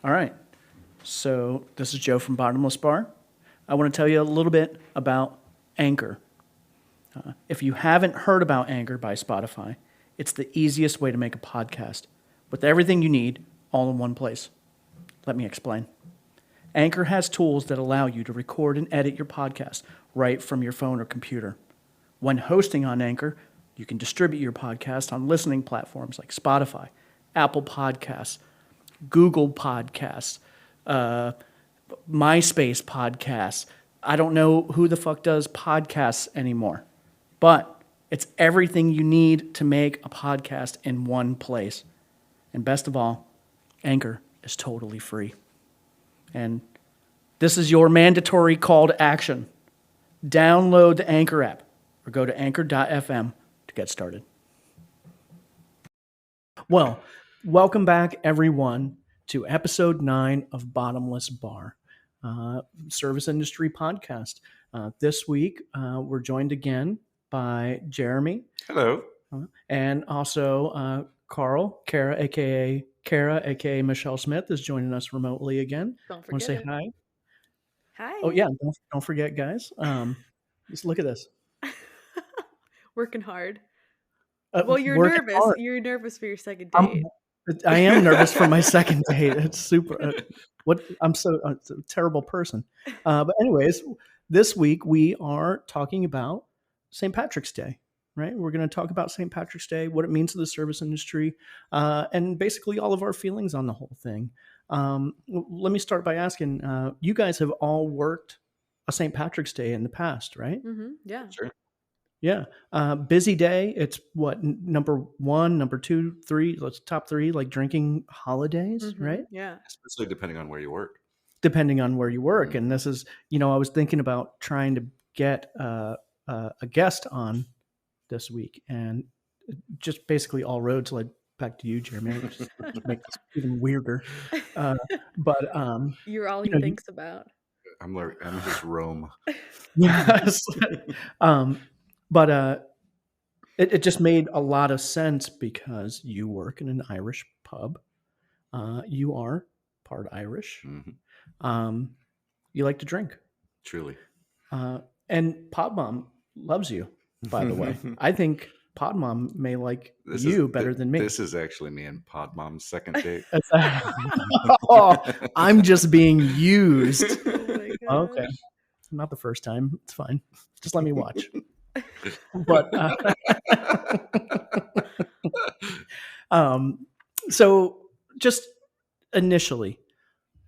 All right. So this is Joe from Bottomless Bar. I want to tell you a little bit about Anchor. If you haven't heard about Anchor by Spotify, it's the easiest way to make a podcast with everything you need all in one place. Let me explain. Anchor has tools that allow you to record and edit your podcast right from your phone or computer. When hosting on Anchor, you can distribute your podcast on listening platforms like Spotify, Apple Podcasts, Google Podcasts, MySpace Podcasts. I don't know who the fuck does podcasts anymore, but it's everything you need to make a podcast in one place. And best of all, Anchor is totally free. And this is your mandatory call to action. Download the Anchor app or go to anchor.fm to get started. Well, welcome back, everyone, to episode 9 of Bottomless Bar, service industry podcast. This week, we're joined again by Jeremy. Hello. And also Kara, aka Michelle Smith, is joining us remotely again. Don't Want to say forget it. hi? Hi. Oh yeah, don't forget, guys. Just look at this. Working hard. Well, you're nervous. Hard. You're nervous for your second date. I am nervous for my second date. It's super. I'm so a terrible person. But anyways, this week we are talking about St. Patrick's Day. Right, we're going to talk about St. Patrick's Day, what it means to the service industry, and basically all of our feelings on the whole thing. Let me start by asking, you guys have all worked a St. Patrick's Day in the past, right? Mm-hmm. Yeah. Sure. Yeah. Busy day. It's what, number 1, number 2, 3, let's top 3, like drinking holidays, Mm-hmm. right? Yeah. Especially depending on where you work. Depending on where you work. Mm-hmm. And this is, I was thinking about trying to get a guest on this week, and just basically all roads led back to you, Jeremy, which just make this even weirder. But you're all he thinks about. I'm his Rome. Yes. But it just made a lot of sense because you work in an Irish pub. You are part Irish. Mm-hmm. You like to drink. Truly. And Pod Mom loves you, by the way. I think Pod Mom may like you better than me. This is actually me and Pod Mom's second date. Oh, I'm just being used. Oh my Okay. Not the first time. It's fine. Just let me watch. But so just initially,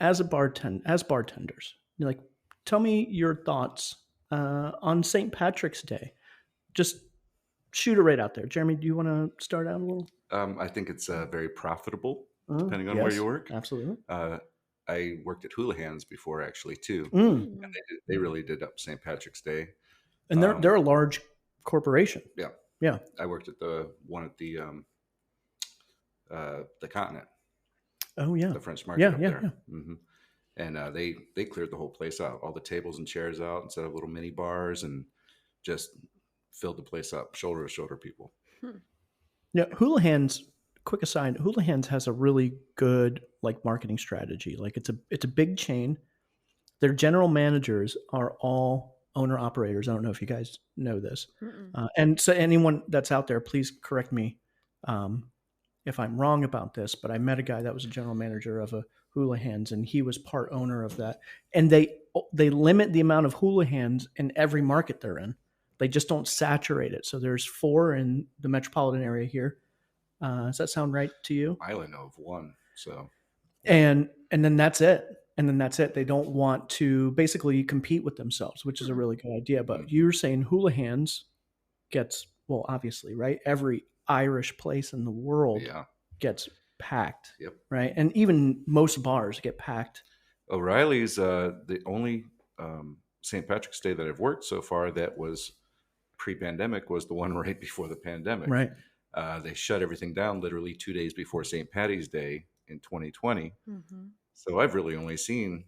as bartenders, you're like, tell me your thoughts on St. Patrick's Day. Just shoot it right out there. Jeremy, do you want to start out a little? I think it's very profitable, depending on where you work. Absolutely. I worked at Houlihan's before, actually, too. Mm. And they really did up St. Patrick's Day. And they're a large corporation. Yeah. Yeah. I worked at the one at the Continent. Oh yeah. The French market up there. Yeah. Mm-hmm. And they cleared the whole place out, all the tables and chairs out, and set up little mini bars, and just filled the place up, shoulder to shoulder people. Yeah, Houlihan's. Quick aside, Houlihan's has a really good marketing strategy. It's a big chain. Their general managers are all owner operators. I don't know if you guys know this. And so anyone that's out there, please correct me if I'm wrong about this, but I met a guy that was a general manager of a Houlihan's, and he was part owner of that. And they limit the amount of Houlihan's in every market they're in. They just don't saturate it. So there's 4 in the metropolitan area here. Does that sound right to you? I only know of 1. So, and then that's it. And then that's it. They don't want to basically compete with themselves, which is a really good idea. But you're saying Houlihan's gets, well, obviously, right? Every Irish place in the world gets packed. Yep. Right. And even most bars get packed. O'Reilly's the only St. Patrick's Day that I've worked so far that was pre-pandemic was the one right before the pandemic. Right. They shut everything down literally 2 days before St. Patty's Day in 2020. Mm-hmm. So I've really only seen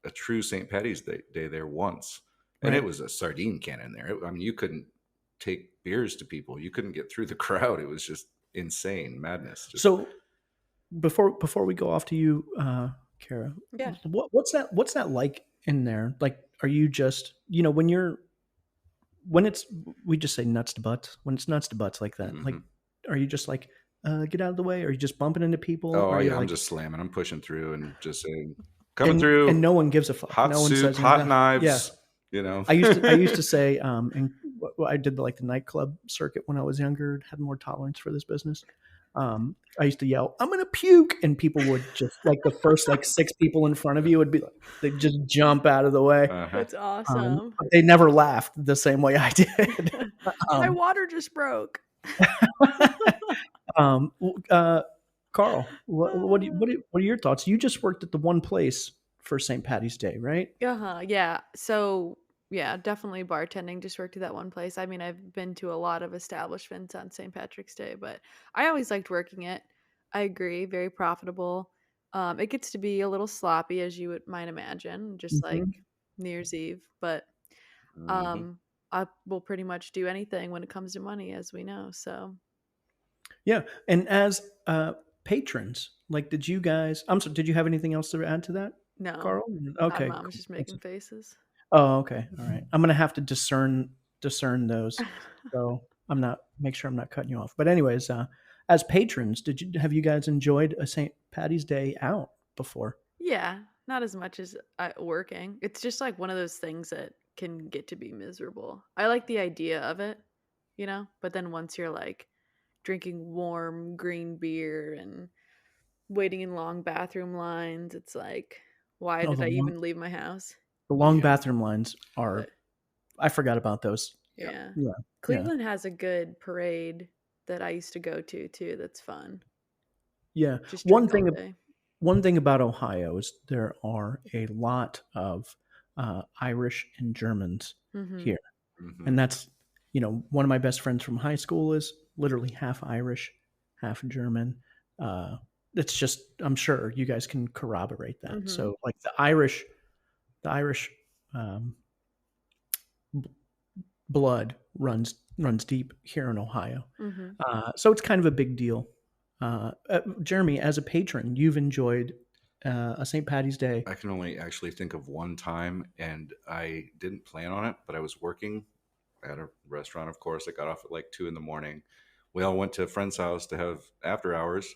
a true St. Patty's Day there once. And it was a sardine can in there. I mean, you couldn't take beers to people. You couldn't get through the crowd. It was just insane madness. So before we go off to you, Kara. Yeah. What's that like in there? Like, are you just, when it's, we just say nuts to butts, when it's nuts to butts like that, like, are you just like, get out of the way? Are you just bumping into people? Oh, are you yeah, I'm like, just slamming. I'm pushing through and just saying, coming through. and no one gives a fuck. Hot No one soup, says hot anything. Yeah. knives. I used to say, and I did the nightclub circuit when I was younger, had more tolerance for this business. I used to yell, "I'm gonna puke," and people would just, like, the first 6 people in front of you would be like, they'd just jump out of the way. That's awesome. But they never laughed the same way I did. My water just broke. Carl, what are your thoughts? You just worked at the one place for St. Patty's Day, right? Yeah. So yeah, definitely bartending. Just worked at that one place. I mean, I've been to a lot of establishments on St. Patrick's Day, but I always liked working it. I agree, very profitable. It gets to be a little sloppy, as you might imagine, just like New Year's Eve. But I will pretty much do anything when it comes to money, as we know. So yeah, and as patrons, like, did you guys? Did you have anything else to add to that, no, Carl? Okay, Mom's just making faces. Oh, okay, all right. I'm gonna have to discern those, so make sure I'm not cutting you off. But anyways, as patrons, have you guys enjoyed a St. Patty's Day out before? Yeah, not as much as working. It's just like one of those things that can get to be miserable. I like the idea of it, but then once you're like drinking warm green beer and waiting in long bathroom lines, it's like, why did I even leave my house? The long bathroom lines are, I forgot about those. Yeah. Cleveland has a good parade that I used to go to too. That's fun. Yeah. Just One thing about Ohio is there are a lot of Irish and Germans here. And that's, one of my best friends from high school is literally half Irish, half German. It's just, I'm sure you guys can corroborate that. So like the Irish blood runs deep here in Ohio. So it's kind of a big deal. Jeremy, as a patron, you've enjoyed a St. Patty's Day. I can only actually think of one time, and I didn't plan on it, but I was working at a restaurant, of course. I got off at like 2 a.m. We all went to a friend's house to have after hours,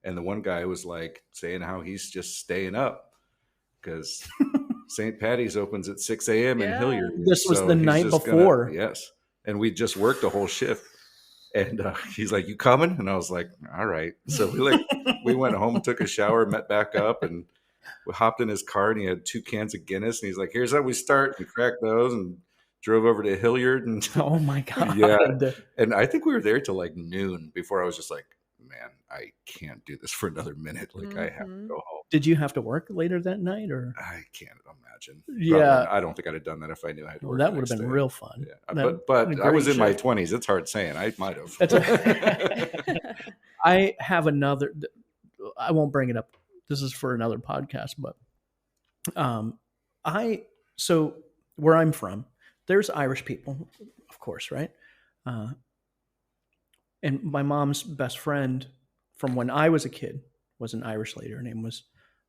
and the one guy was like saying how he's just staying up because St. Patty's opens at 6 a.m. in Hilliard. This was the night before. Yes. And we just worked a whole shift. And he's like, "You coming?" And I was like, "All right." So we went home, took a shower, met back up, and we hopped in his car, and he had 2 cans of Guinness. And he's like, "Here's how we start." We cracked those and drove over to Hilliard. And oh my God. Yeah. And I think we were there till like noon before I was just like, man, I can't do this for another minute. Like I have to go home. Did you have to work later that night, or? I can't imagine. Yeah. Probably, I don't think I'd have done that if I knew I had to work. That would have been real fun. Yeah. But I was in my 20s. It's hard saying. I might have. I have another, I won't bring it up. This is for another podcast, but so where I'm from, there's Irish people, of course, right? And my mom's best friend from when I was a kid was an Irish lady. Her name was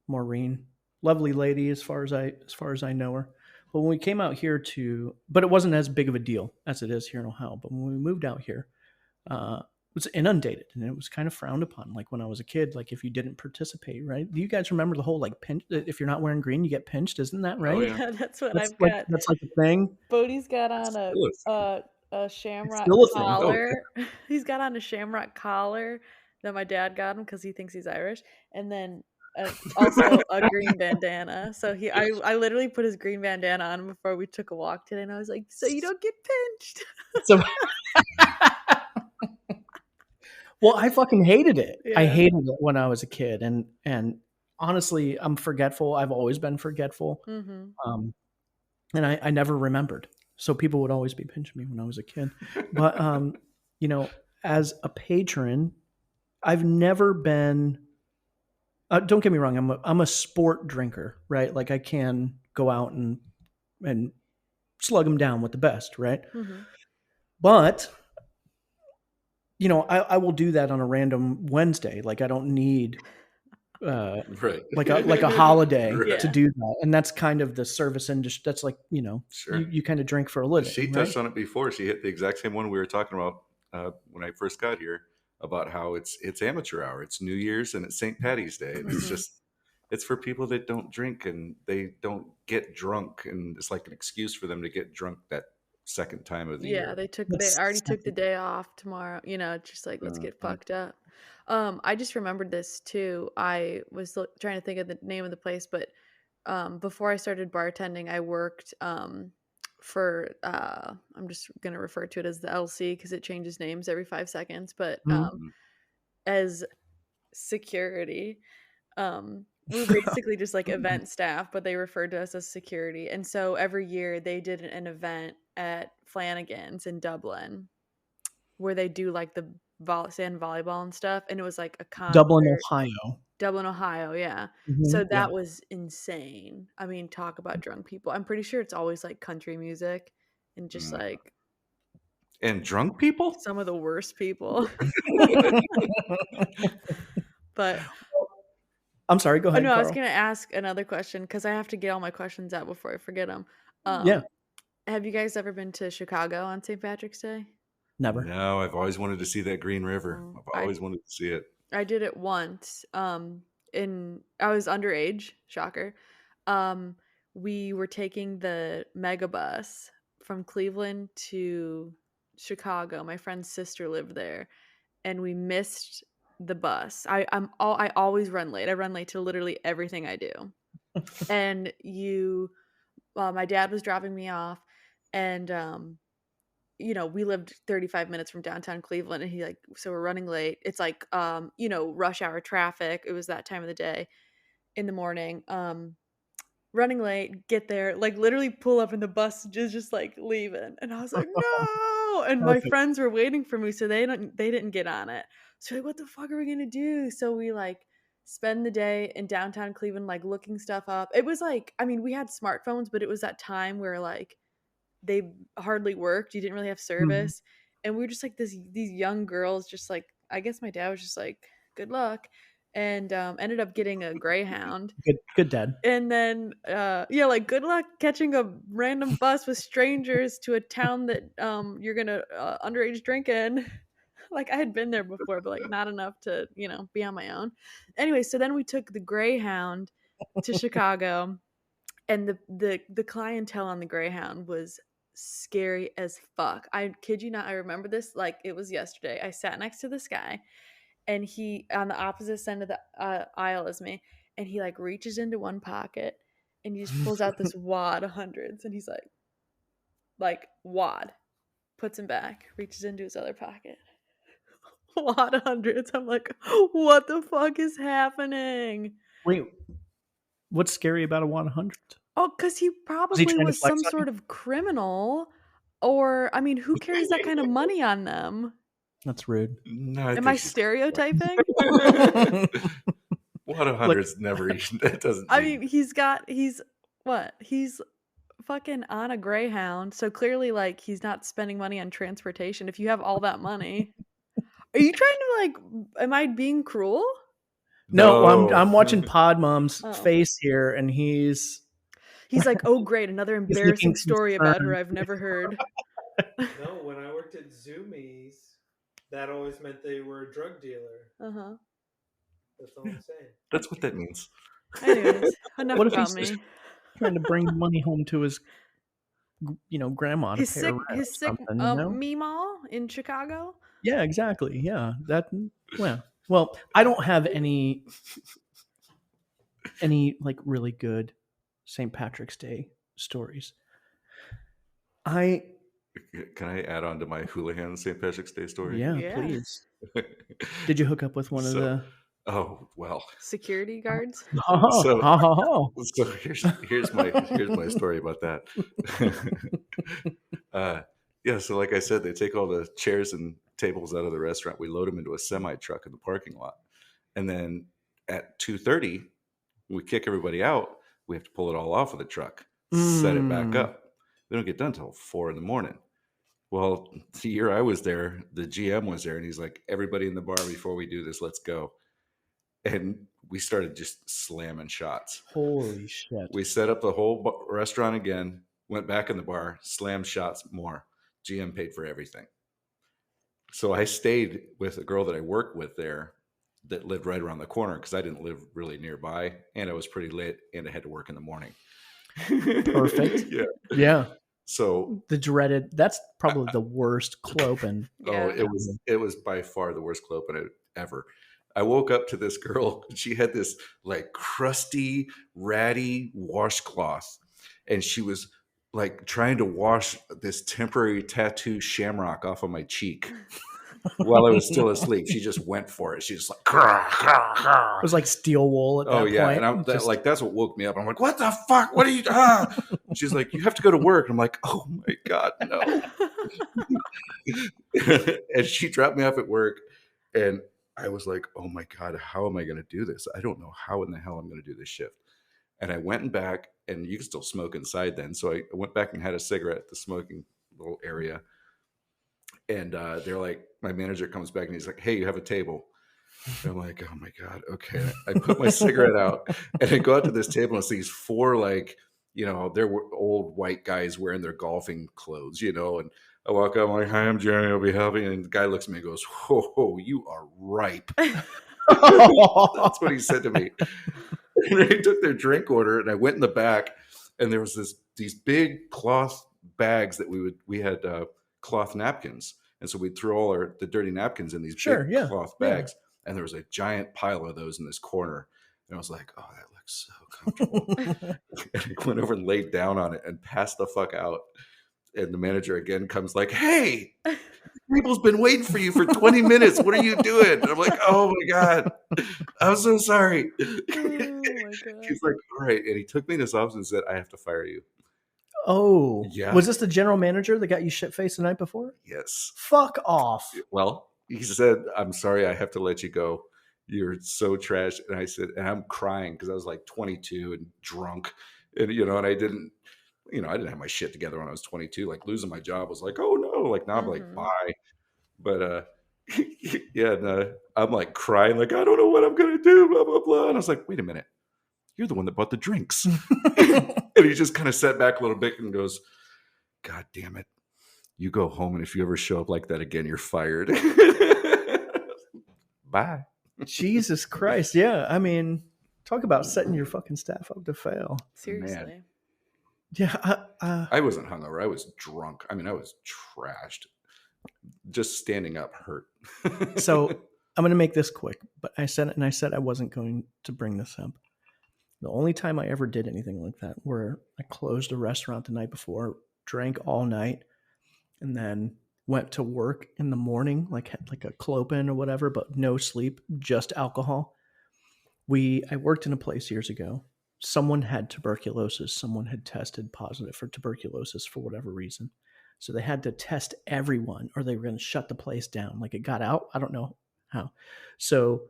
Maureen. Lovely lady as far as I know her. But when we came out here but it wasn't as big of a deal as it is here in Ohio. But when we moved out here, it was inundated and it was kind of frowned upon. Like when I was a kid, like if you didn't participate, right? Do you guys remember the whole like pinch? If you're not wearing green, you get pinched, isn't that right? Oh, yeah, that's what I've got. That's like a thing. Bodie's got on a shamrock collar. He's got on a shamrock collar that my dad got him because he thinks he's Irish, and then also a green bandana. So I literally put his green bandana on him before we took a walk today, and I was like, "So you don't get pinched." So, well, I fucking hated it. Yeah. I hated it when I was a kid, and honestly, I'm forgetful. I've always been forgetful, and I never remembered. So people would always be pinching me when I was a kid. But as a patron, I've never been. Don't get me wrong. I'm a sport drinker, right? Like I can go out and slug them down with the best, right? But I will do that on a random Wednesday. Like I don't need Right. like a holiday Right. to do that, and that's kind of the service industry. That's like, Sure. you kind of drink for a living, She right? touched on it before. She hit the exact same one we were talking about when I first got here, about how it's amateur hour, it's New Year's, and it's St. Patty's Day, and Mhm. it's for people that don't drink and they don't get drunk, and it's like an excuse for them to get drunk that second time of the Yeah, year. they That's already took the day off tomorrow, just like, let's get Mhm. fucked up. I just remembered this too. I was trying to think of the name of the place, but before I started bartending, I worked for I'm just gonna refer to it as the LC because it changes names every 5 seconds, but Mhm. as security. We were basically just like event staff, but they referred to us as security. And so every year they did an event at Flanagan's in Dublin where they do like the sand volleyball and stuff. And it was like a Dublin, concert. Ohio. Dublin, Ohio, yeah. So Yeah. that was insane. I mean, talk about drunk people. I'm pretty sure it's always like country music and just Mm. like And drunk people? some of the worst people. But I'm sorry. Go oh ahead, no, I was Carl. gonna ask another question because I have to get all my questions out before I forget them. Yeah. Have you guys ever been to Chicago on St. Patrick's Day? Never. No, I've always wanted to see that Green River. Oh, I've always wanted to see it. I did it once. In I was underage, shocker. Um, we were taking the mega bus from Cleveland to Chicago. My friend's sister lived there, and we missed the bus. I always run late. I run late to literally everything I do. And my dad was dropping me off, and we lived 35 minutes from downtown Cleveland, and so we're running late. It's like rush hour traffic. It was that time of the day in the morning. Running late, get there, like literally pull up and the bus is just like leaving. And I was like, no. And my Perfect. friends were waiting for me, so they didn't get on it. So like, what the fuck are we gonna do? So we like spend the day in downtown Cleveland, like looking stuff up. It was like, I mean, we had smartphones, but it was that time where like they hardly worked. You didn't really have Mhm. service. And we were just like these young girls, just like, I guess my dad was just like, good luck. And ended up getting a Greyhound. Good dad. And then yeah, like good luck catching a random bus with strangers to a town that you're gonna underage drink in. Like I had been there before, but like not enough to, be on my own. Anyway, so then we took the Greyhound to Chicago, and the clientele on the Greyhound was scary as fuck. I kid you not, I remember this like it was yesterday. I sat next to this guy, and he on the opposite end of the aisle as me, and he like reaches into one pocket and he just pulls out this wad of hundreds, and he's like wad, puts him back, reaches into his other pocket. Wad of hundreds. I'm like, what the fuck is happening? Wait, what's scary about a 100? Oh, because he Was he probably trying to was flex some on you? sort of criminal. Or, I mean, who carries that kind of money on them? That's rude. No, I Am I think she's stereotyping? What a Like, hundred's never even. That doesn't I mean. mean, he's what? He's fucking on a Greyhound. So clearly, like, he's not spending money on transportation. If you have all that money, are you trying to, like, am I being cruel? no, I'm No. I'm watching Pod Mom's Oh. face here, and he's He's like, oh, great. Another he's looking embarrassing story about her concerned. I've never heard. No, when I worked at Zoomies, that always meant they were a drug dealer. Uh huh. That's all I'm saying. That's what that means. Anyways, enough What if about he's me. just trying to bring money home to his, grandma to His pay her sick, rent or his sick, something? Meemaw in Chicago. Yeah, exactly. Yeah, that. Well, I don't have any like really good St. Patrick's Day stories. I Can I add on to my Houlihan St. Patrick's Day story? Yeah, Yeah. please. Did you hook up with one of the? Oh well. Security guards. Ha ha So ha ha ha. so here's my story about that. Yeah, so like I said, they take all the chairs and tables out of the restaurant. We load them into a semi truck in the parking lot, and then at 2:30, we kick everybody out. We have to pull it all off of the truck, set it back up. We don't get done till 4 in the morning. Well, the year I was there, the GM was there, and he's like, "Everybody in the bar, before we do this, let's go." And we started just slamming shots. Holy shit. We set up the whole restaurant again, went back in the bar, slammed shots more. GM paid for everything. So I stayed with a girl that I worked with there that lived right around the corner because I didn't live really nearby, and I was pretty late and I had to work in the morning. Perfect. Yeah. Yeah. So The dreaded, that's probably the worst clopen. oh, Yeah. it was by far the worst clopen ever. I woke up to this girl. She had this like crusty, ratty washcloth, and she was like trying to wash this temporary tattoo shamrock off of my cheek while I was still asleep. She just went for it. She just like, "Grr, grr, grr." It was like steel wool at that Oh yeah, point. and I'm Just- like, that's what woke me up. I'm like, what the fuck? What are you? Ah! And she's like, you have to go to work. I'm like, oh my god, no. And she dropped me off at work, and I was like, oh my god, how am I going to do this? I don't know how in the hell I'm going to do this shift. And I went back, and you can still smoke inside then. So I went back and had a cigarette at the smoking little area. And they're like, my manager comes back and he's like, hey, you have a table. And I'm like, oh my God, okay. I put my cigarette out and I go out to this table and it's these four, like, they're old white guys wearing their golfing clothes, and I walk up, I'm like, hi, I'm Jeremy, I'll be helping. And the guy looks at me and goes, whoa, you are ripe. That's what he said to me. And I took their drink order and I went in the back and there was these big cloth bags that we had cloth napkins. And so we'd throw all the dirty napkins in these big cloth bags. Yeah. And there was a giant pile of those in this corner. And I was like, oh, that looks so comfortable. And I went over and laid down on it and passed the fuck out. And the manager again comes like, hey, people's been waiting for you for 20 minutes. What are you doing? And I'm like, oh my God, I'm so sorry. Oh my God. He's like, all right. And he took me in his office and said, I have to fire you. Oh, yeah. Was this the general manager that got you shit-faced the night before? Yes. Fuck off. Well, he said, I'm sorry, I have to let you go. You're so trash. And I said, and I'm crying because I was like 22 and drunk. And, and I didn't have my shit together when I was 22. Like losing my job was like, oh no. Like now I'm like, bye. But yeah, and, I'm like crying, like, I don't know what I'm going to do, blah, blah, blah. And I was like, wait a minute. You're the one that bought the drinks. And he just kind of sat back a little bit and goes, God damn it. You go home, and if you ever show up like that again, you're fired. Bye. Jesus Christ. Yeah. I mean, talk about setting your fucking staff up to fail. Seriously. Man. Yeah. I wasn't hungover. I was drunk. I mean, I was trashed. Just standing up hurt. So I'm going to make this quick, but I said I wasn't going to bring this up. The only time I ever did anything like that, where I closed a restaurant the night before, drank all night, and then went to work in the morning, like a clopen or whatever, but no sleep, just alcohol. I worked in a place years ago. Someone had tuberculosis. Someone had tested positive for tuberculosis for whatever reason. So they had to test everyone or they were going to shut the place down. Like it got out. I don't know how. So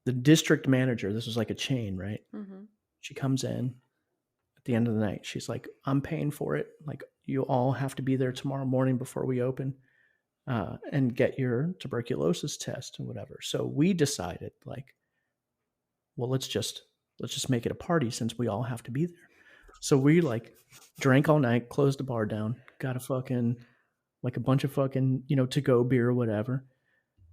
the district manager, this was like a chain, right? Mm-hmm. She comes in at the end of the night. She's like, I'm paying for it. Like, you all have to be there tomorrow morning before we open and get your tuberculosis test and whatever. So we decided, like, well, let's just make it a party since we all have to be there. So we like drank all night, closed the bar down, got a bunch of fucking, to-go beer or whatever.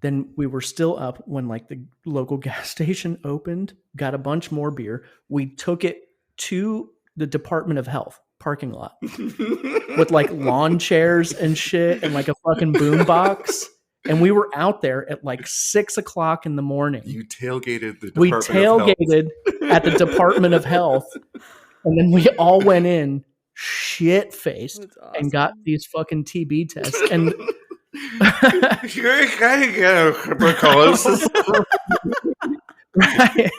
Then we were still up when like the local gas station opened, got a bunch more beer. We took it to the Department of Health parking lot with like lawn chairs and shit and like a fucking boom box. And we were out there at like 6 o'clock in the morning. You tailgated the Department We of tailgated Health. at the Department of Health. And then we all went in shit-faced and got these fucking TB tests. And you're kind of get tuberculosis. Right.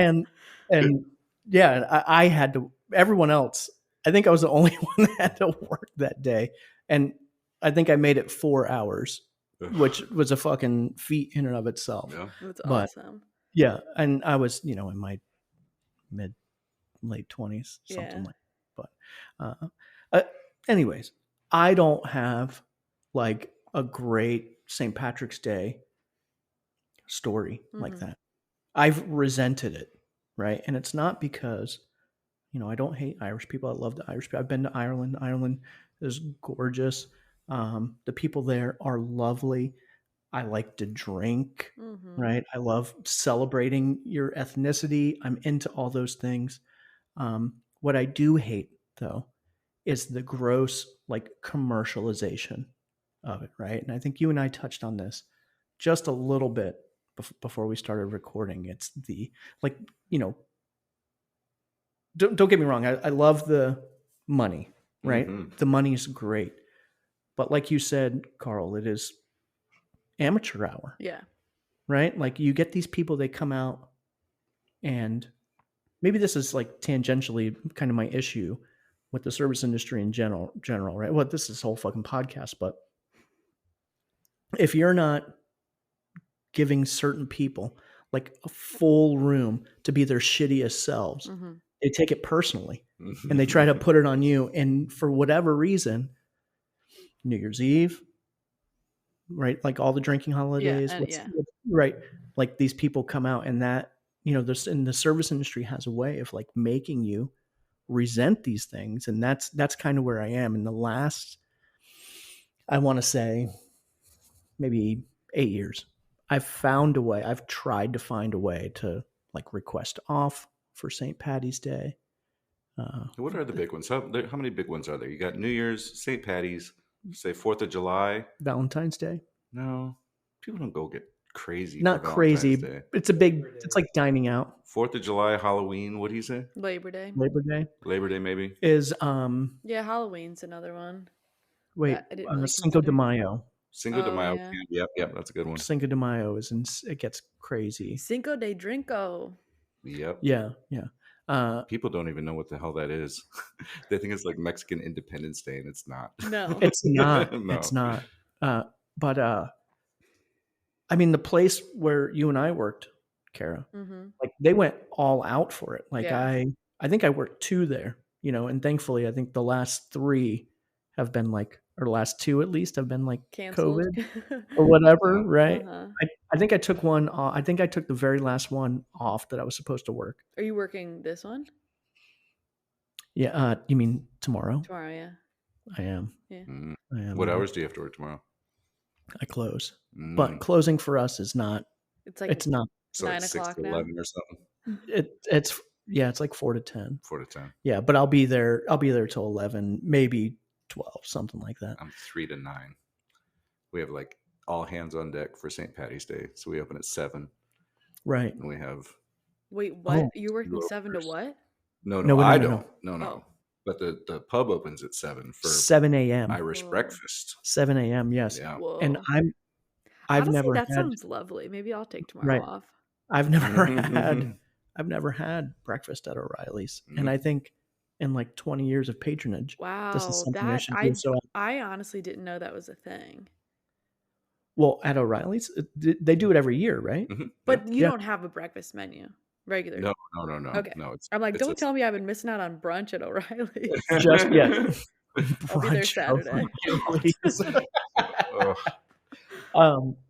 and yeah, I had to. Everyone else, I think I was the only one that had to work that day, and I think I made it 4 hours, which was a fucking feat in and of itself. Yeah. That's awesome. Yeah, and I was, in my late 20s, something like that. But anyways, I don't have like a great St. Patrick's Day story like that. I've resented it, right? And it's not because, I don't hate Irish people. I love the Irish people. I've been to Ireland. Ireland is gorgeous. The people there are lovely. I like to drink, Mm-hmm. right? I love celebrating your ethnicity. I'm into all those things. What I do hate, though, is the gross like commercialization of it, right? And I think you and I touched on this just a little bit before we started recording. It's the like, don't get me wrong. I love the money, right? Mhm. The money is great, but like you said, Carl, it is amateur hour, Yeah. right? Like you get these people, they come out, and maybe this is like tangentially kind of my issue with the service industry in general, right? Well, this is this whole fucking podcast, but if you're not giving certain people like a full room to be their shittiest selves, Mm-hmm. they take it personally and they try to put it on you. And for whatever reason, New Year's Eve, right? Like all the drinking holidays, right? Like these people come out, and that, this in the service industry has a way of like making you resent these things. And that's kind of where I am in the last, I want to say maybe 8 years. I've tried to find a way to like request off for St. Patty's Day. What are the big ones? How many big ones are there? You got New Year's, St. Patty's, say 4th of July. Valentine's Day? No, people don't go get crazy. Not for crazy. Day. It's like dining out. 4th of July, Halloween. What do you say? Labor Day. Labor Day Maybe is Yeah, Halloween's another one. wait, I didn't really Cinco de consider. Mayo. Cinco de Mayo. Yeah. Yep, that's a good one. Cinco de Mayo it gets crazy. Cinco de Drinko. Yep. Yeah. People don't even know what the hell that is. They think it's like Mexican Independence Day, and it's not. No, it's not. No. It's not. But I mean, the place where you and I worked, Kara, mm-hmm. like they went all out for it. Like Yeah. I think I worked 2 there, and thankfully I think the last 3 have been like, or last 2 at least have been like Canceled. COVID or whatever, right? Uh-huh. I think I took one. I think I took the very last one off that I was supposed to work. Are you working this one? Yeah. You mean tomorrow? Tomorrow, yeah. I am. Yeah. I am. What hours do you have to work tomorrow? I close, but closing for us is not. It's like it's not. So 9 it's 6 o'clock to now. 11 or something. It's like 4 to 10. 4 to 10. Yeah, but I'll be there till 11, maybe 12, something like that. I'm 3 to 9. We have like all hands on deck for St. Patty's Day, so we open at 7. Right. And we have. Wait, what? Oh, You're working 7 to what? No, I don't. No. Oh. But the pub opens at 7 for 7 a.m. Irish breakfast. 7 a.m. Yes. Yeah. Whoa. And I've Honestly, never that had. sounds lovely. Maybe I'll take tomorrow Right. off. I've never had breakfast at O'Reilly's, and I think in like 20 years of patronage, Wow, this is something I should do. So I honestly didn't know that was a thing. well, at O'Reilly's, they do it every year, right? Mm-hmm. But you Yeah. don't have a breakfast menu regular. No. Okay. No, I'm like, it's don't tell me I've been missing out on brunch at O'Reilly's. Just yet. I'll be there Saturday.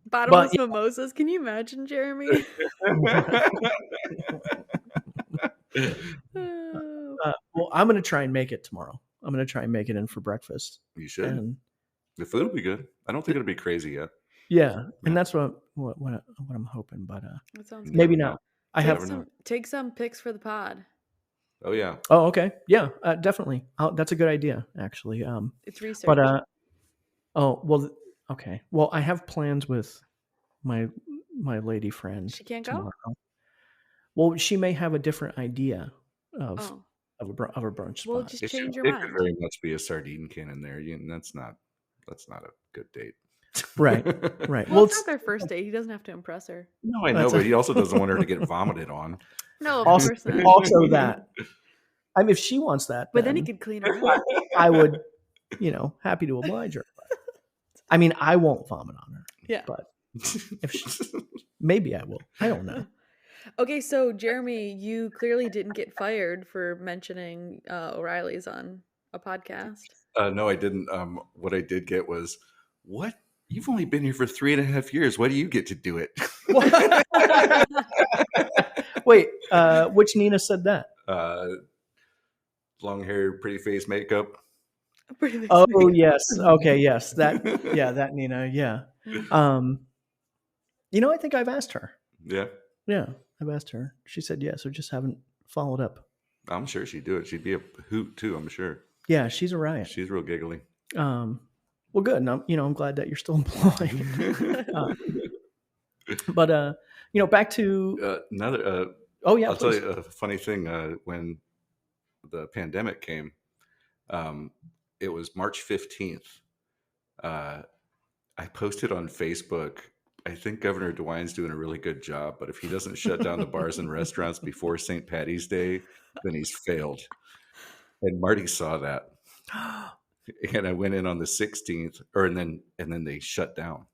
Bottomless mimosas. Can you imagine, Jeremy? Well, I'm going to try and make it tomorrow. I'm going to try and make it in for breakfast. You should. And the food will be good. I don't think it'll be crazy yet. yeah, and that's what I'm hoping. But that sounds maybe good. not. I have take some pics for the pod. Oh yeah. Oh okay. Yeah, definitely. That's a good idea, actually. It's research. But oh well. Okay. Well, I have plans with my lady friend. She can't tomorrow. go. Well, she may have a different idea of a brunch spot. Well, just change your It mind. could very much be a sardine can in there. That's not a good date. Right. Well, it's not their first date. He doesn't have to impress her. No, I know, but he also doesn't want her to get vomited on. No, of also, course not. Also that. I mean, if she wants that, But then he could clean her up. I would, happy to oblige her. I mean, I won't vomit on her. Yeah. But maybe I will. I don't know. Okay, so Jeremy, you clearly didn't get fired for mentioning O'Reilly's on a podcast. No, I didn't. What I did get was, what? You've only been here for 3.5 years. Why do you get to do it? Wait, which Nina said that? Long hair, pretty face, makeup. Pretty big Oh snake. yes, okay, yes, that Nina, yeah. I think I've asked her. Yeah, Yeah, I've asked her. She said yes, so just haven't followed up. I'm sure she'd do it. She'd be a hoot too. I'm sure. Yeah, she's a riot. She's real giggly. Well, good. And I'm glad that you're still employed. But back to another. oh yeah, I'll please. tell you a funny thing. When the pandemic came, it was March 15th. I posted on Facebook. I think Governor DeWine's doing a really good job, but if he doesn't shut down the bars and restaurants before St. Patty's Day, then he's failed. And Marty saw that, and I went in on the 16th, and then they shut down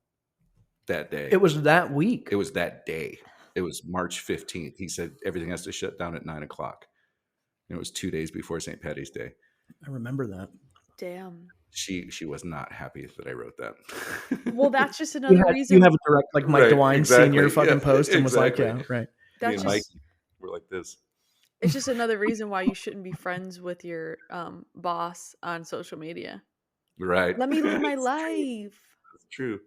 that day. It was that week. It was that day. It was March 15th. He said everything has to shut down at 9:00. And it was 2 days before St. Patty's Day. I remember that. Damn. She was not happy that I wrote that. Well, that's just another reason. You have a direct like Mike Right, DeWine exactly, senior fucking yeah, post and was like, exactly. yeah, right. Me That's and just, Mikey were like this. it's just another reason why you shouldn't be friends with your boss on social media. Right. Let me live my It's life. That's true.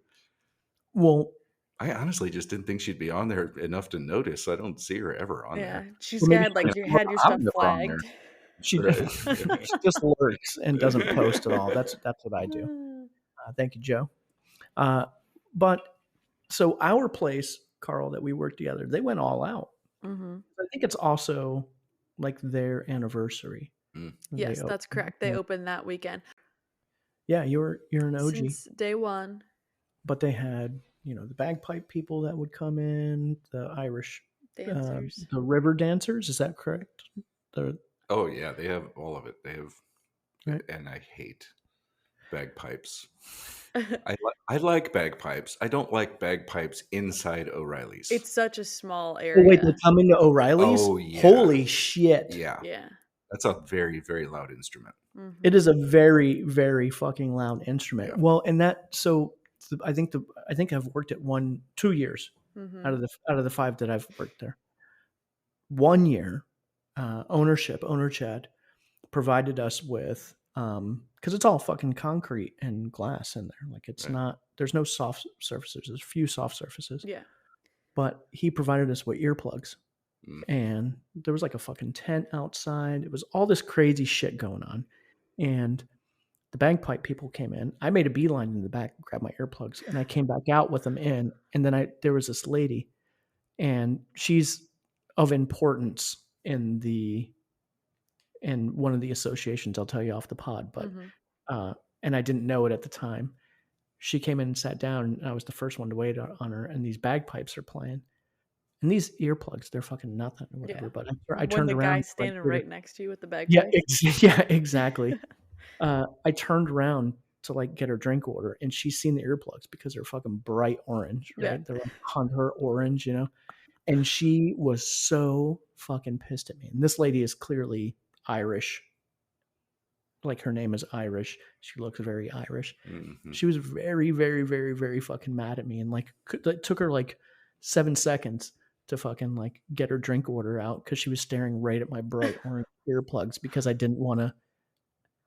Well, I honestly just didn't think she'd be on there enough to notice. I don't see her ever on Yeah, there. she's Well, maybe had like she you just had your I'm stuff never on there. flagged. she, Right. she just lurks and doesn't post at all. That's what I do. Thank you, Joe. But so our place, Carl, that we worked together, they went all out. Mm-hmm. I think it's also like their anniversary. Mm. Yes, They that's opened. correct. They Yeah. opened that weekend. Yeah, you're an OG. Since day one. But they had the bagpipe people that would come in, the Irish Dancers. the river dancers. Is that correct? Oh yeah, they have all of it. They have, Right. and I hate bagpipes. I like bagpipes. I don't like bagpipes inside O'Reilly's. It's such a small Oh, area. wait, they come into O'Reilly's? Oh, yeah. Holy shit. Yeah, Yeah. that's a very, very loud instrument. Mhm. It is a very, very fucking loud instrument. Yeah. Well, and I think I've worked at 2 years Mhm. out of the 5 that I've worked there. 1 year, owner Chad provided us with because it's all fucking concrete and glass in there. Like it's Right. not. There's no soft surfaces. There's a few soft surfaces. Yeah. But he provided us with earplugs. Mm. And there was like a fucking tent outside. It was all this crazy shit going on. And the bagpipe people came in. I made a beeline in the back, grabbed my earplugs, and I came back out with them in. And then there was this lady, and she's of importance in one of the associations. I'll tell you off the pod, but Mhm. and I didn't know it at the time. She came in and sat down, and I was the first one to wait on her. And these bagpipes are playing. And these earplugs, they're fucking nothing or whatever. Yeah. But I When turned the around. guy's standing right next to you with the bag. Yeah, yeah, exactly. I turned around to like get her drink order, and she's seen the earplugs because they're fucking bright orange, right? Yeah. They're like hunter orange, And she was so fucking pissed at me. And this lady is clearly Irish. Like her name is Irish. She looks very Irish. Mhm. She was very, very, very, very fucking mad at me, and like it took her like 7 seconds to fucking like get her drink order out because she was staring right at my bright orange earplugs because I didn't want to.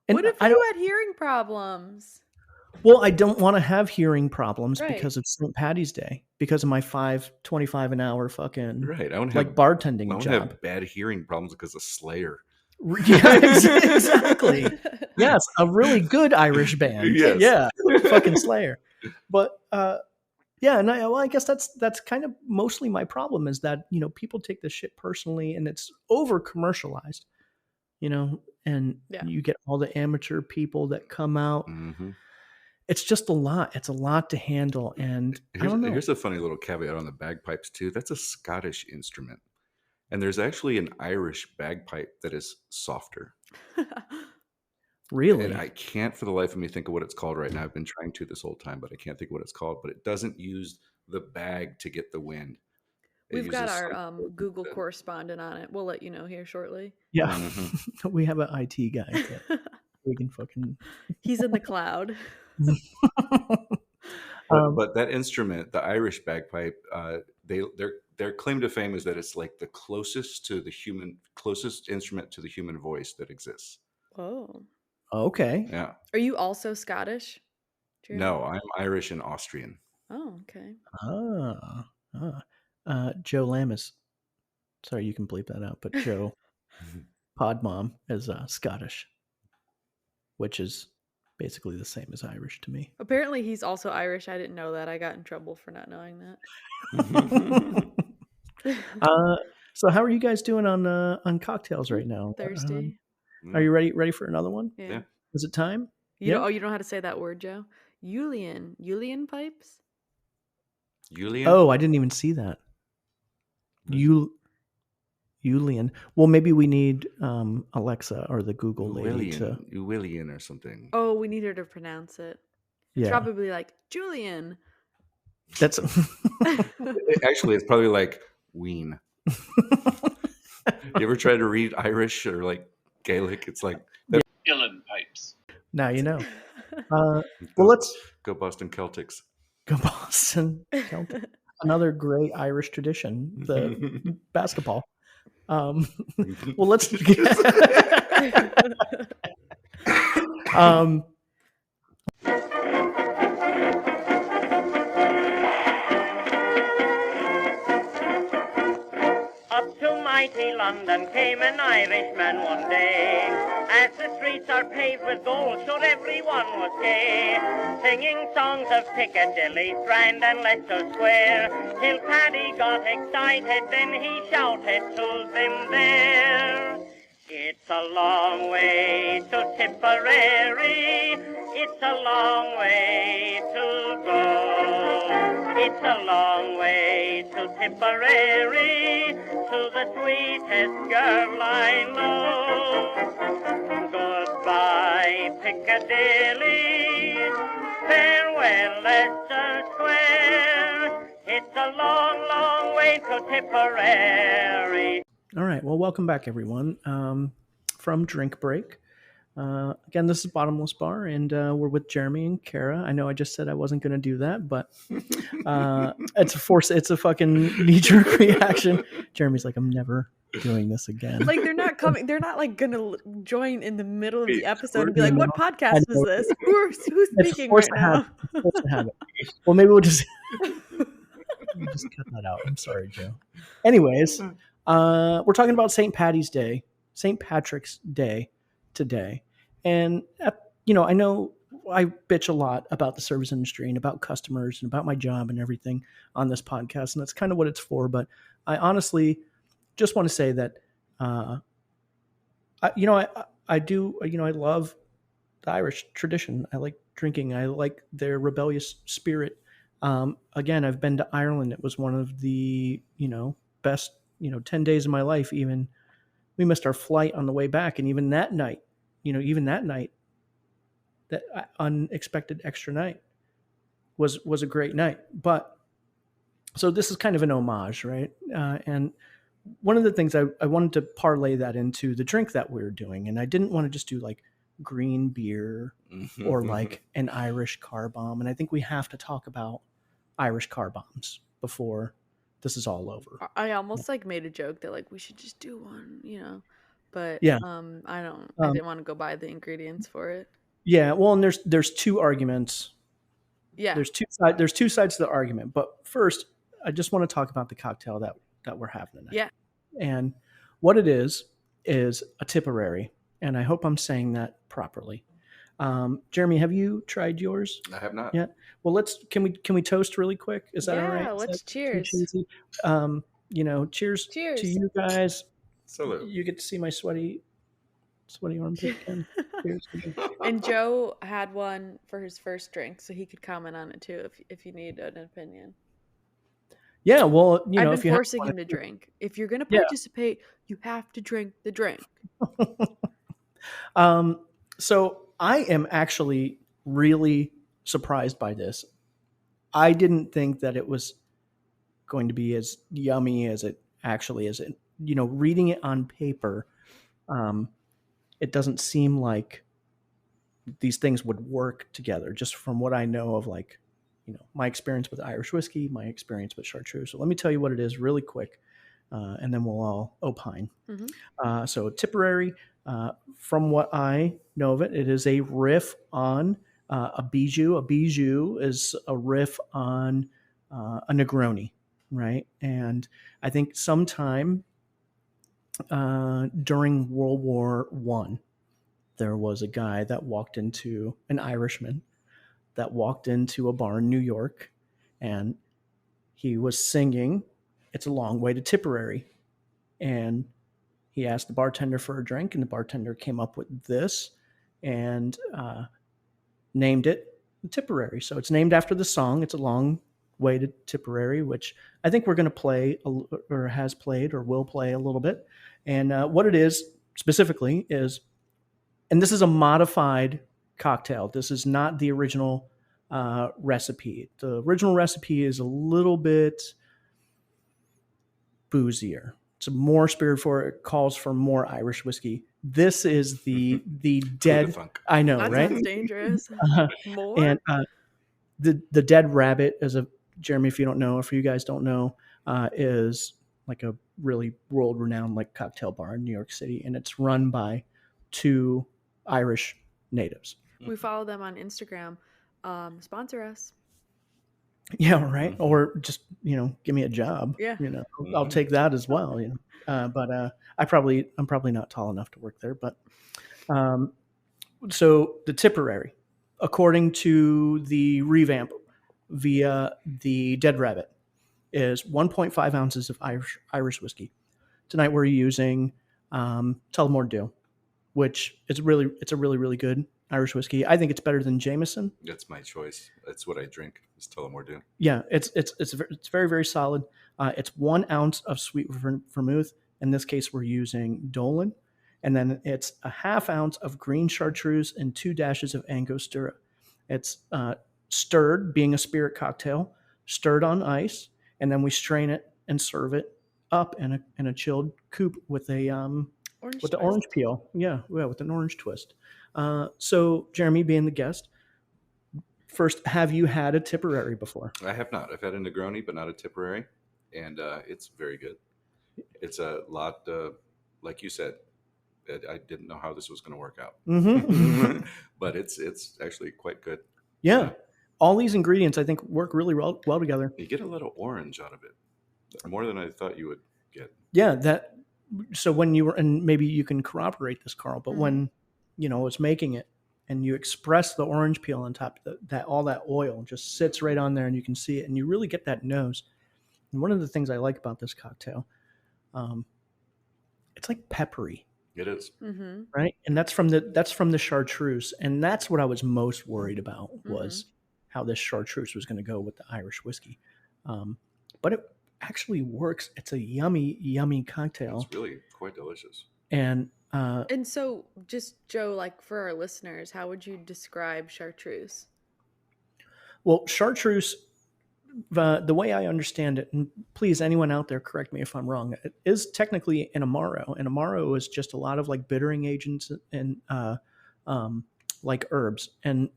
What if you had hearing problems? Well, I don't want to have hearing problems Right. because of St. Patty's Day, because of my $5.25 an hour fucking Right. I don't like have bartending I don't job. have bad hearing problems because of Slayer. Yeah, exactly. Yes, a really good Irish band. Yes. Yeah, fucking Slayer. But yeah, and I guess that's kind of mostly my problem is that people take this shit personally and it's over commercialized, and Yeah. you get all the amateur people that come out. Mm-hmm. It's just a lot. It's a lot to handle, and I don't know. Here's a funny little caveat on the bagpipes too. That's a Scottish instrument, and there's actually an Irish bagpipe that is softer. Really? And I can't for the life of me think of what it's called right now. I've been trying to this whole time, but I can't think of what it's called. But it doesn't use the bag to get the wind. It We've got uses our something Google that- correspondent on it. We'll let you know here shortly. Yeah, Mhm. we have an IT guy that we can fucking. He's in the cloud. But that instrument, the Irish bagpipe, their claim to fame is that it's like the closest instrument to the human voice that exists. Oh. Okay. Yeah. Are you also Scottish, Jeremy? No, I'm Irish and Austrian. Oh, okay. Joe Lammis. Sorry, you can bleep that out, but Joe Podmom is Scottish, which is basically the same as Irish to me. Apparently, he's also Irish. I didn't know that. I got in trouble for not knowing that. So how are you guys doing on cocktails right now? Thirsty. Are you ready for another one? Yeah. Is it time? You know, you don't know how to say that word, Joe? Julian pipes? Julian? Oh, I didn't even see that. Julian. Well, maybe we need Alexa or the Google lady to Julian or something. Oh, we need her to pronounce it. It's probably like Julian. That's Actually, it's probably like Ween. You ever try to read Irish or like Gaelic? It's like Dylan pipes. Now you know. Well, let's go Boston Celtics. Go Boston Celtics. Another great Irish tradition, the basketball. Well, let's. Up to mighty London came an Irishman one day. As the streets are paved with gold, sure everyone was gay, singing songs of Piccadilly, Strand and Leicester Square, till Paddy got excited, then he shouted to them there. It's a long way to Tipperary, it's a long way to go. It's a long way to Tipperary, to the sweetest girl I know. Goodbye, Piccadilly, farewell, Leicester Square. It's a long, long way to Tipperary. All right. Well, welcome back, everyone, from Drink Break. Again, this is Bottomless Bar, and we're with Jeremy and Kara. I know I just said I wasn't going to do that, but it's a fucking knee-jerk reaction. Jeremy's like, I'm never doing this again. Like, they're not coming. They're not like gonna join in the middle of the episode and be like, "What podcast is this? Who's speaking right now?" Well, maybe we'll just cut that out. I'm sorry, Joe. Anyways, we're talking about St. Patrick's Day today. And, I know I bitch a lot about the service industry and about customers and about my job and everything on this podcast. And that's kind of what it's for. But I honestly just want to say that, I love the Irish tradition. I like drinking. I like their rebellious spirit. Again, I've been to Ireland. It was one of the, best, 10 days of my life. Even we missed our flight on the way back. And even that night, that unexpected extra night was a great night. But so this is kind of an homage, right? And one of the things I wanted to parlay that into the drink that we were doing. And I didn't want to just do like green beer or like an Irish car bomb. And I think we have to talk about Irish car bombs before this is all over. I almost like made a joke that like we should just do one, but yeah. I didn't want to go buy the ingredients for it. Yeah, well, and there's two arguments. Yeah, there's two sides to the argument. But first, I just want to talk about the cocktail that we're having tonight. Yeah, and what it is a Tipperary, and I hope I'm saying that properly. Jeremy, have you tried yours? I have not. Yeah. Well, can we toast really quick? Is that all right? Yeah, let's cheers. Cheers to you guys. Salute. You get to see my sweaty armpit again. And Joe had one for his first drink, so he could comment on it too if you need an opinion. Yeah, well, I've been forcing him to drink. If you're going to participate, you have to drink the drink. So I am actually really surprised by this. I didn't think that it was going to be as yummy as it actually is. Reading it on paper, it doesn't seem like these things would work together, just from what I know of like my experience with Irish whiskey, my experience with chartreuse. So let me tell you what it is really quick, and then we'll all opine. So Tipperary, from what I know of it, it is a riff on a bijou. A bijou is a riff on a Negroni, right? And I think sometime during World War I, there was a guy that walked into, an Irishman, that walked into a bar in New York, and he was singing "It's a Long Way to Tipperary," and he asked the bartender for a drink, and the bartender came up with this and named it Tipperary. So it's named after the song "It's a Long Way to Tipperary," which I think we're going to play or has played or will play a little bit. And what it is specifically is, and this is a modified cocktail. This is not the original recipe. The original recipe is a little bit boozier. It's more spirit for it. Calls for more Irish whiskey. This is the dead. Funk. I know, That right? sounds dangerous. More? And the Dead Rabbit, as a Jeremy, if you don't know, if you guys don't know, is like a really world renowned like cocktail bar in New York City, and it's run by 2 Irish natives. We follow them on Instagram. Sponsor us. Yeah, right. Or just give me a job. Yeah. I'll take that as well. But I'm probably not tall enough to work there. But so the Tipperary, according to the revamp via the Dead Rabbit, is 1.5 ounces of Irish whiskey. Tonight we're using Tullamore Dew, which it's a really really good Irish whiskey. I think it's better than Jameson. That's my choice. That's what I drink. Is Tullamore Dew. Yeah, it's very very solid. It's 1 ounce of sweet vermouth. In this case, we're using Dolan, and then it's a half ounce of green chartreuse and 2 dashes of Angostura. It's stirred, being a spirit cocktail, stirred on ice, and then we strain it and serve it up in a chilled coupe with a orange peel. Yeah, with an orange twist. So Jeremy, being the guest, first, have you had a Tipperary before? I have not. I've had a Negroni, but not a Tipperary, and it's very good. It's a lot, like you said. I didn't know how this was going to work out, but it's actually quite good. Yeah, all these ingredients I think work really well together. You get a little orange out of it, more than I thought you would get. Yeah, so when you were, and maybe you can corroborate this, Carl, but when was making it, and you express the orange peel on top, that all that oil just sits right on there, and you can see it, and you really get that nose. And one of the things I like about this cocktail, it's like peppery. It is. Right, and that's from the chartreuse, and that's what I was most worried about was how this chartreuse was going to go with the Irish whiskey. But it actually works. It's a yummy cocktail. It's really quite delicious. And so, just Joe, like for our listeners, how would you describe chartreuse? Well, chartreuse, the way I understand it, and please, anyone out there, correct me if I'm wrong, it is technically an Amaro. An Amaro is just a lot of like bittering agents and like herbs. And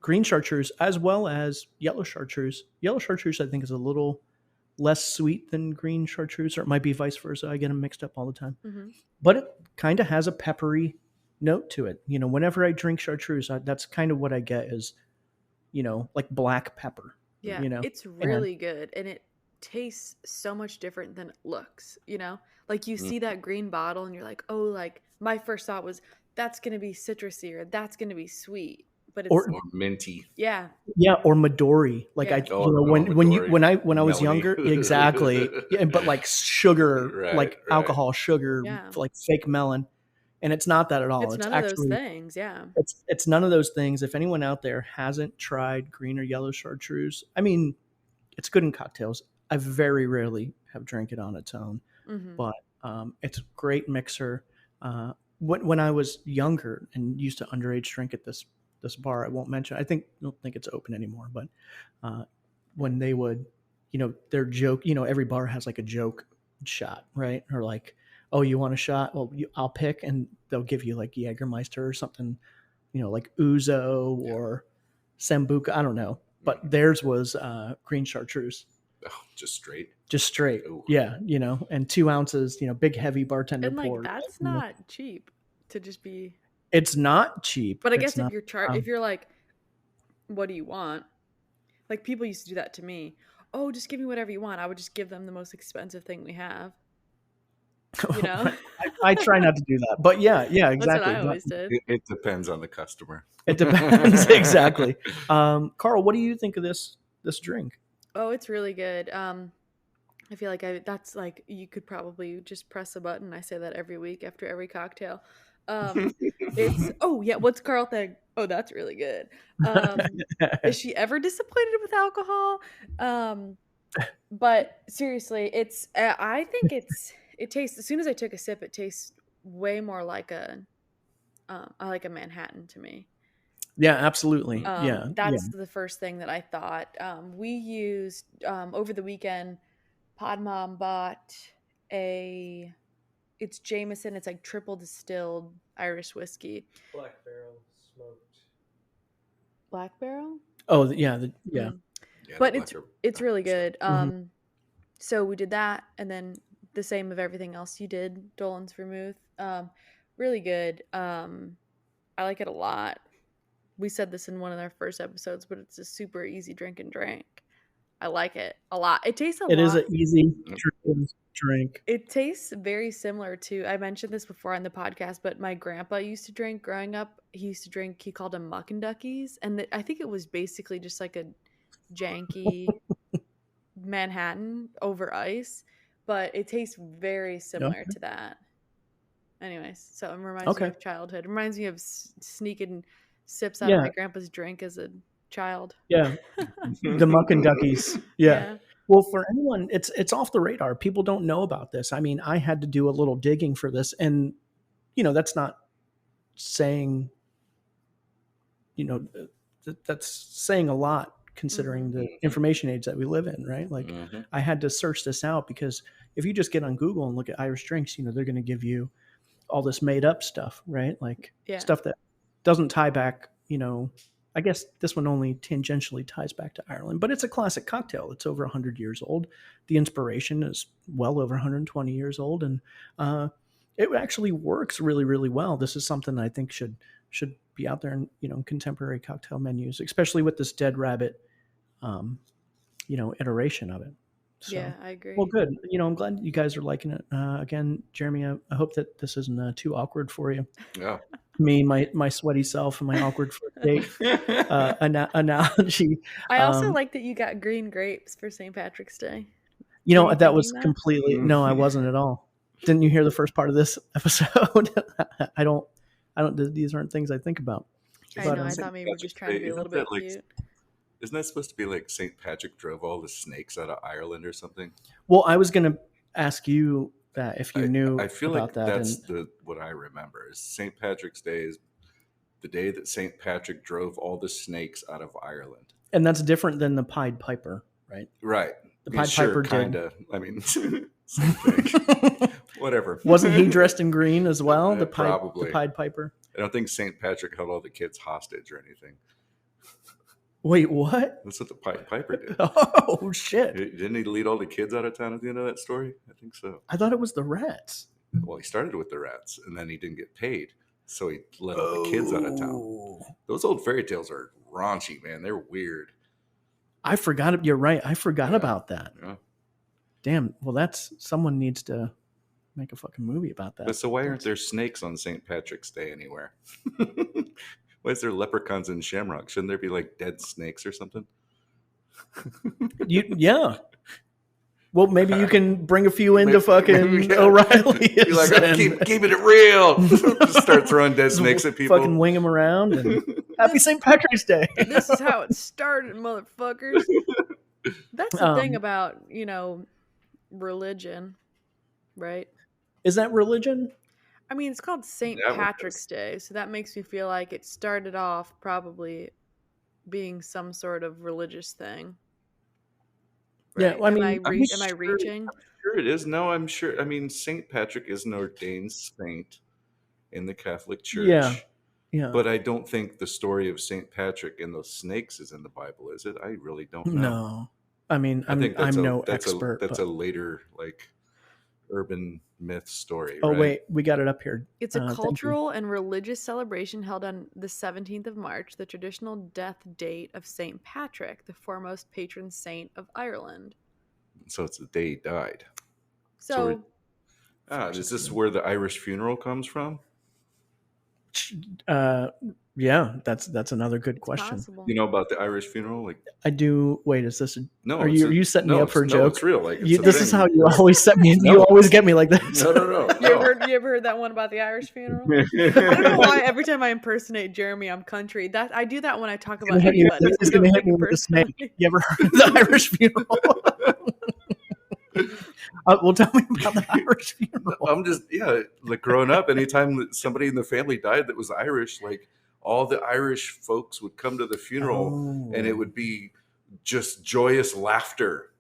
green chartreuse, as well as yellow chartreuse. Yellow chartreuse, I think, is a little less sweet than green chartreuse, or it might be vice versa. I get them mixed up all the time. But it kind of has a peppery note to it. Whenever I drink chartreuse, that's kind of what I get is, like black pepper. Yeah, it's really good, and it tastes so much different than it looks. Like you see that green bottle, and you're like, oh, like my first thought was that's going to be citrusy or that's going to be sweet, but it's or minty. Yeah, or Midori. Like Midori. when I was younger, exactly. Yeah, but like sugar, like alcohol sugar, like fake melon. And it's not that at all. It's none of those things. Yeah. It's none of those things. If anyone out there hasn't tried green or yellow chartreuse, I mean, it's good in cocktails. I very rarely have drank it on its own, but it's a great mixer. When I was younger and used to underage drink at this bar, I won't mention. I don't think it's open anymore. But when they would, their joke, every bar has like a joke shot, right? Or like, oh, you want a shot? Well, I'll pick, and they'll give you like Jägermeister or something, like Ouzo or Sambuca. I don't know. but theirs was green chartreuse. Oh, just straight. Just straight. Ooh. Yeah, and 2 ounces, big heavy bartender And like pour. that's not cheap to just be. It's not cheap. But I It's guess not, if you're like, what do you want? Like people used to do that to me. Oh, just give me whatever you want. I would just give them the most expensive thing we have. I try not to do that, but yeah, exactly. That's what I always did. It depends on the customer. It depends. Exactly. Carl, what do you think of this drink? Oh, it's really good. I feel like that's like you could probably just press a button. I say that every week after every cocktail. It's what's Carl think? Oh, that's really good. Is she ever disappointed with alcohol? But seriously, it's I think it tastes, as soon as I took a sip, it tastes way more like a Manhattan to me. Yeah, absolutely. That's the first thing that I thought. We used over the weekend, Pod Mom bought it's Jameson. It's like triple distilled Irish whiskey. Black Barrel smoked. Black Barrel? Oh, yeah. Yeah, but it's really good. Mm-hmm. So we did that, and then the same of everything else you did, Dolan's Vermouth. Really good. I like it a lot. We said this in one of our first episodes, but it's a super easy drink. I like it a lot. It tastes It is an easy drink. It tastes very similar to, I mentioned this before on the podcast, but my grandpa used to drink growing up. He called them Muck and Duckies. And I think it was basically just like a janky Manhattan over ice, but it tastes very similar to that. Anyways, so it reminds me of childhood. It reminds me of sneaking sips out of my grandpa's drink as a child. Yeah. The Muck and Duckies. Yeah. Well, for anyone, it's off the radar. People don't know about this. I mean, I had to do a little digging for this, and that's not saying, that's saying a lot considering the information age that we live in, right? Like, I had to search this out because if you just get on Google and look at Irish drinks, they're going to give you all this made up stuff, right? Like stuff that doesn't tie back, I guess this one only tangentially ties back to Ireland, but it's a classic cocktail. It's over 100 years old. The inspiration is well over 120 years old, and it actually works really, really well. This is something I think should be out there in contemporary cocktail menus, especially with this Dead Rabbit, iteration of it. So, yeah, I agree. Well, good. I'm glad you guys are liking it. Again, Jeremy, I hope that this isn't too awkward for you. Yeah. Me, my sweaty self, and my awkward first date analogy. I also like that you got green grapes for St. Patrick's Day. That was completely no, I wasn't at all. Didn't you hear the first part of this episode? I don't. These aren't things I think about. I know. I thought maybe we were just trying to be a little bit cute. Isn't that supposed to be like St. Patrick drove all the snakes out of Ireland or something? Well, I was going to ask you that if you knew. I feel about like that. That's what I remember is St. Patrick's Day is the day that St. Patrick drove all the snakes out of Ireland. And that's different than the Pied Piper, right? Right. The Pied Piper kind of. I mean, same thing. Whatever. Wasn't he dressed in green as well? Probably. The Pied Piper. I don't think St. Patrick held all the kids hostage or anything. Wait, what? That's what the Pied Piper did. Oh, shit. Didn't he lead all the kids out of town at the end of that story? I think so. I thought it was the rats. Well, he started with the rats, and then he didn't get paid, so he let all the kids out of town. Those old fairy tales are raunchy, man. They're weird. I forgot. You're right. I forgot about that. Yeah. Damn. Well, someone needs to make a fucking movie about that. But so why aren't there snakes on St. Patrick's Day anywhere? Why is there leprechauns and shamrocks? Shouldn't there be like dead snakes or something? Yeah. Well, maybe you can bring a few into fucking O'Reilly. Be like, keeping it real. Just start throwing dead snakes at people. Fucking wing them around. And happy St. Patrick's Day. This is how it started, motherfuckers. That's the thing about, religion, right? Is that religion? I mean, it's called St. Patrick's Day, so that makes me feel like it started off probably being some sort of religious thing. Right? Yeah, well, I mean, am I reaching? I'm sure it is. No, I'm sure. I mean, St. Patrick is an ordained saint in the Catholic Church. Yeah, Yeah. But I don't think the story of St. Patrick and the snakes is in the Bible, is it? I really don't know. No. I mean, I think I'm no expert. that's but... a later like urban myth story, Oh right? wait, we got it up here. It's a Thank you. cultural and religious celebration held on the 17th of March, the traditional death date of St. Patrick, the foremost patron saint of Ireland. So it's the day he died. So, Is this where the Irish funeral comes from? Yeah, that's another good question. possible. You know about the Irish funeral? Like, I do. Wait, is this? no, Are you setting me up for a joke? No, it's real. Like, it's a This thing. is how you always set me. No. You always get me like this. No. You ever heard that one about the Irish funeral? I don't know why every time I impersonate Jeremy, I'm country. I do that when I talk about anybody. He's gonna hit me with a snake. You ever heard of the Irish funeral? Well, tell me about the Irish funeral. I'm just like growing up. Anytime that somebody in the family died that was Irish, like all the Irish folks would come to the funeral, and it would be just joyous laughter.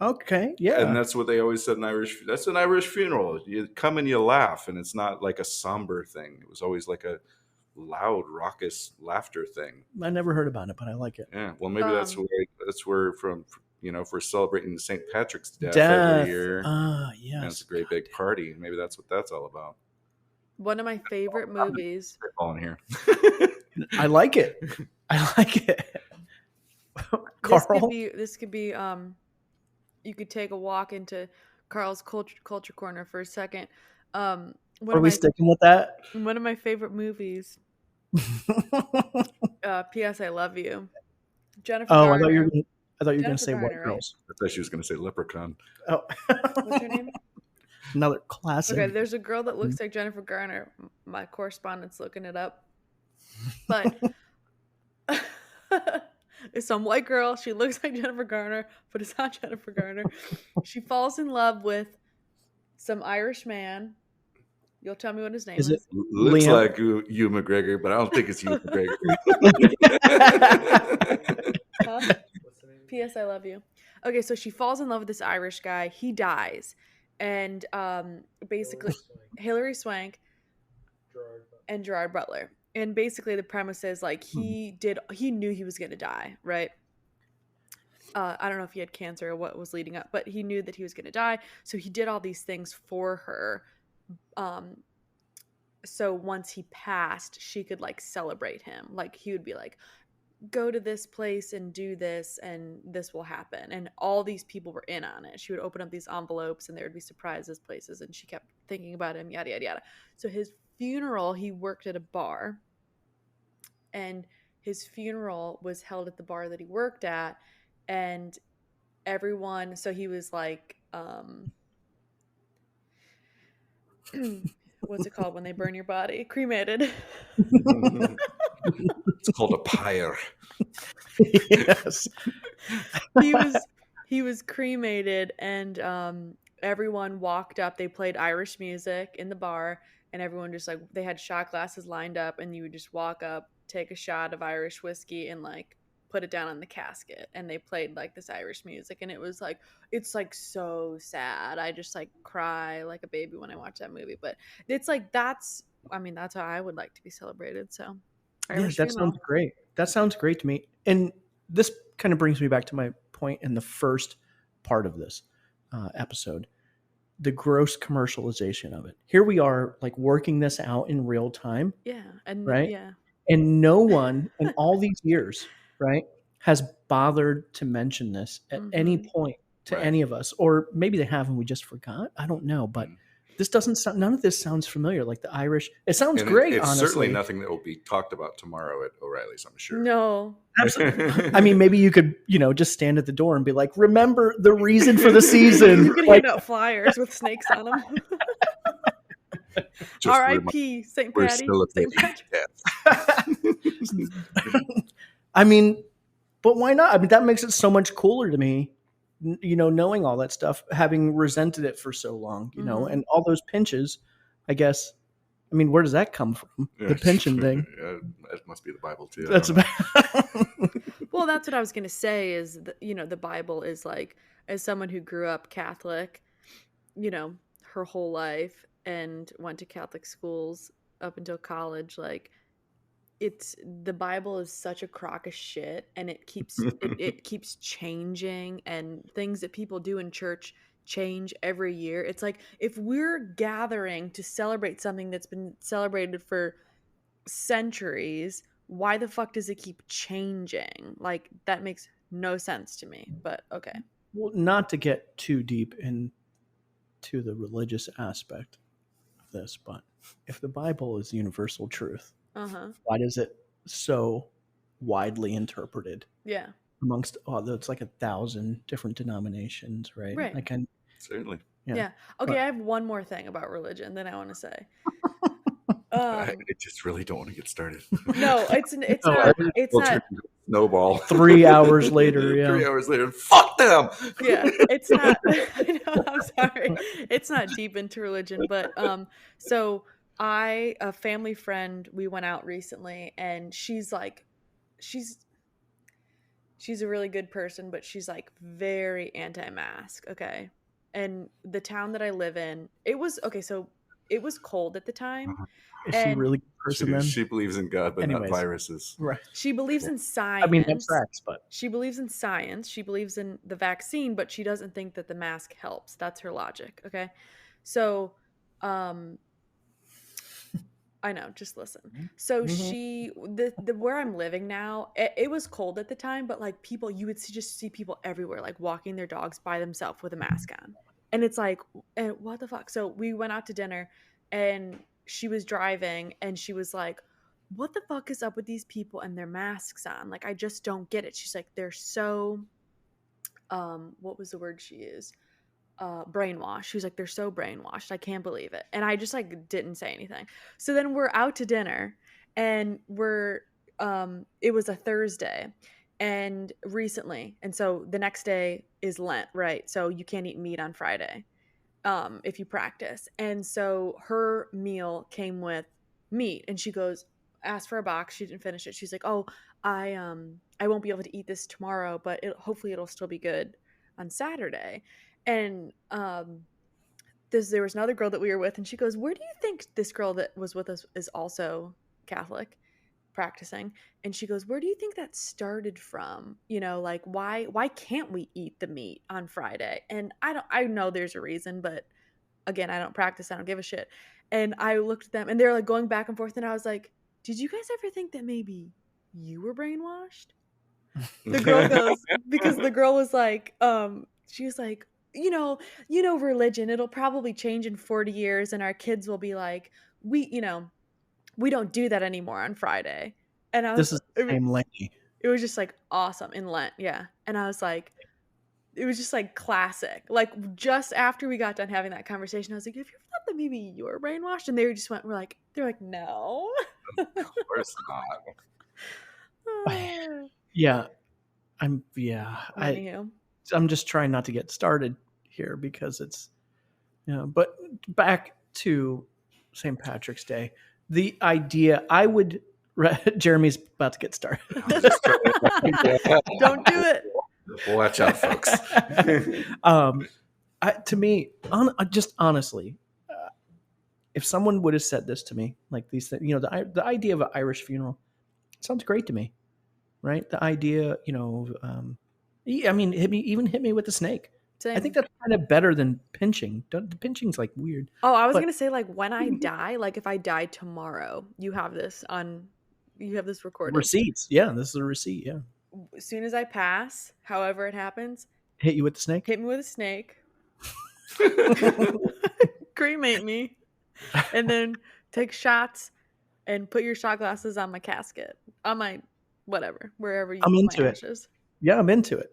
Okay, yeah, And that's what they always said in Irish. That's an Irish funeral. You come and you laugh, and it's not like a somber thing. It was always like a loud, raucous laughter thing. I never heard about it, but I like it. Yeah, well, maybe that's where from. If we're celebrating St. Patrick's death every year, yes, and it's a great big party. Maybe that's what that's all about. One of my favorite movies. On here, I like it. I like it. Carl, This could be. You could take a walk into Carl's culture corner for a second. Are we sticking with that? One of my favorite movies. P.S. I Love You. Jennifer. Oh, Garner. I thought you were going to Jennifer say White Garner, Girls. I thought she was going to say Leprechaun. Oh, What's her name? Another classic. Okay, there's a girl that looks like Jennifer Garner. My correspondent's looking it up. But it's some white girl. She looks like Jennifer Garner, but it's not Jennifer Garner. She falls in love with some Irish man. You'll tell me what his name is. It Looks Liam? like Hugh McGregor, but I don't think it's Hugh McGregor. Huh? P.S. I love you. Okay, so she falls in love with this Irish guy. He dies. And basically, Hilary Swank and Gerard Butler. And basically the premise is like he knew he was going to die, right? I don't know if he had cancer or what was leading up, but he knew that he was going to die. So he did all these things for her. So once he passed, she could like celebrate him. Like he would be like, go to this place and do this and this will happen. And all these people were in on it. She would open up these envelopes and there would be surprises places. And she kept thinking about him, yada, yada, yada. So his funeral, he worked at a bar. And his funeral was held at the bar that he worked at. And everyone, so he was like, what's it called when they burn your body? Cremated. It's called a pyre. Yes. he was cremated, and everyone walked up. They played Irish music in the bar, and everyone just like they had shot glasses lined up, and you would just walk up, take a shot of Irish whiskey, and like put it down on the casket. And they played like this Irish music, and it was like it's like so sad. I just like cry like a baby when I watch that movie. But it's like that's how I would like to be celebrated. So. Yeah, that sounds great. That sounds great to me. And this kind of brings me back to my point in the first part of this episode, the gross commercialization of it. Here we are like working this out in real time. Yeah. And right. Yeah. And no one in all these years, right, has bothered to mention this at any point to any of us, or maybe they have and we just forgot. I don't know, but this doesn't sound. None of this sounds familiar. Like the Irish, it sounds great. It's honestly, certainly nothing that will be talked about tomorrow at O'Reilly's. I'm sure. No, absolutely. I mean, maybe you could, just stand at the door and be like, "Remember the reason for the season." You could hand out flyers with snakes on them. R.I.P. St. Patty. St. Patrick. I mean, but why not? I mean, that makes it so much cooler to me. Knowing all that stuff, having resented it for so long, and all those pinches, I guess. I mean, where does that come from? The pinching thing. That must be the Bible too. That's about. Well, that's what I was going to say is, the Bible is like, as someone who grew up Catholic, her whole life and went to Catholic schools, up until college, like the Bible is such a crock of shit, and it keeps changing, and things that people do in church change every year. It's like, if we're gathering to celebrate something that's been celebrated for centuries, why the fuck does it keep changing? Like, that makes no sense to me, but okay. Well, not to get too deep into the religious aspect of this, but if the Bible is universal truth, why is it so widely interpreted? Yeah. Amongst it's like 1,000 different denominations, right? Right. I can Certainly. Yeah. Okay, I have one more thing about religion that I want to say. I just really don't want to get started. No, it's Oh, not. We'll It's turn not. into a snowball. 3 hours later, yeah. 3 hours later, fuck them. Yeah, it's not. I know, I'm sorry. It's not deep into religion, but so a family friend, we went out recently, and she's a really good person, but she's like very anti-mask. Okay, and the town that I live in, it was okay. So it was cold at the time. Is she a really good person then? She believes in God, but Anyways. not viruses. Right. She believes in science. I mean, that's facts, but she believes in science. She believes in the vaccine, but she doesn't think that the mask helps. That's her logic. Okay. So, I know, just listen. So the where I'm living now, it was cold at the time, but like people, you would just see people everywhere, like walking their dogs by themselves with a mask on. And it's like, what the fuck? So we went out to dinner, and she was driving, and she was like, what the fuck is up with these people and their masks on? Like, I just don't get it. She's like, they're so, what was the word she used? Brainwashed. She was like, they're so brainwashed. I can't believe it. And I just like didn't say anything. So then we're out to dinner, and it was a Thursday and recently. And so the next day is Lent, right? So you can't eat meat on Friday if you practice. And so her meal came with meat, and she asked for a box. She didn't finish it. She's like, oh, I won't be able to eat this tomorrow, but hopefully it'll still be good on Saturday. And there was another girl that we were with, and she goes, where do you think this girl that was with us is also Catholic, practicing? And she goes, where do you think that started from? You know, like, why can't we eat the meat on Friday? And I know there's a reason, but again, I don't practice. I don't give a shit. And I looked at them, and they're like going back and forth, and I was like, did you guys ever think that maybe you were brainwashed? The girl goes, because the girl was like, she was like, you know, religion, it'll probably change in 40 years, and our kids will be like, we don't do that anymore on Friday. And this is the same Lenny. It was just like awesome in Lent, yeah. And I was like, it was just like classic. Like, just after we got done having that conversation, I was like, have you ever thought that maybe you're brainwashed? And they're like, no. Of course not. Yeah. I'm just trying not to get started here because it's, but back to St. Patrick's Day, the idea Jeremy's about to get started. Don't do it. Watch out, folks. To me, just honestly, if someone would have said this to me, like these things, the idea of an Irish funeral sounds great to me, right? The idea, I mean, hit me with a snake. Same. I think that's kind of better than pinching. The pinching's like weird. Oh, I was gonna say, like, when I die, like if I die tomorrow, you have this recorded. Receipts, yeah. This is a receipt, yeah. As soon as I pass, however it happens, hit you with the snake. Hit me with a snake. Cremate me, and then take shots and put your shot glasses on my casket, on my whatever, wherever you. I'm into it. Ashes. Yeah, I'm into it.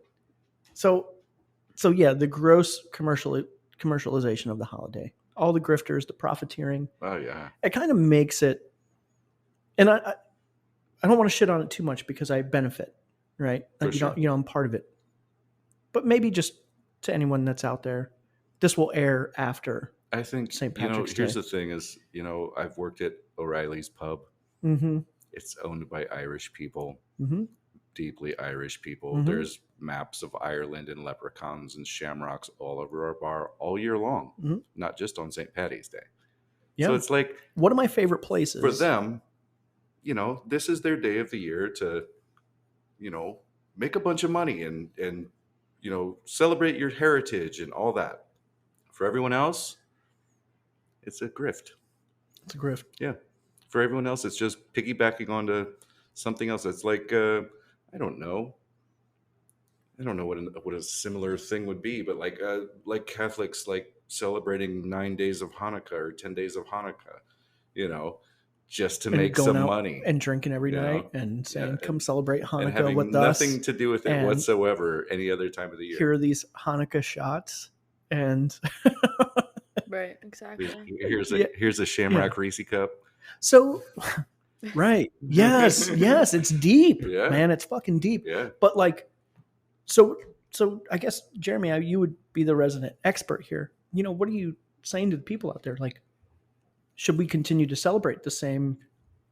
So yeah, the gross commercialization of the holiday, all the grifters, the profiteering. Oh yeah, it kind of makes it. And I don't want to shit on it too much because I benefit, right? Like, sure. I'm part of it. But maybe just to anyone that's out there, this will air after. I think St. Patrick's Day. Here's the thing: is I've worked at O'Reilly's Pub. Mm-hmm. It's owned by Irish people. Mm-hmm. Deeply Irish people. Mm-hmm. There's maps of Ireland and leprechauns and shamrocks all over our bar all year long, not just on St. Paddy's Day. Yeah. So it's like, one of my favorite places for them, you know, this is their day of the year to, you know, make a bunch of money and you know, celebrate your heritage and all that. For everyone else, it's a grift. It's a grift. Yeah. For everyone else, it's just piggybacking onto something else. It's like I don't know. I don't know what a similar thing would be, but like Catholics like celebrating 9 days of Hanukkah or 10 days of Hanukkah, you know, just to And make going some out money and drinking every you night know? and saying, Yeah, come celebrate and Hanukkah having with us. nothing to do with it and whatsoever any other time of the year. Here are these Hanukkah shots. And Right, exactly. Here's Yeah. a Shamrock Reese cup. so, right. Yes. It's deep, Yeah. man. It's fucking deep. Yeah. But like, so I guess, Jeremy, you would be the resident expert here. You know, what are you saying to the people out there? Like, should we continue to celebrate the same?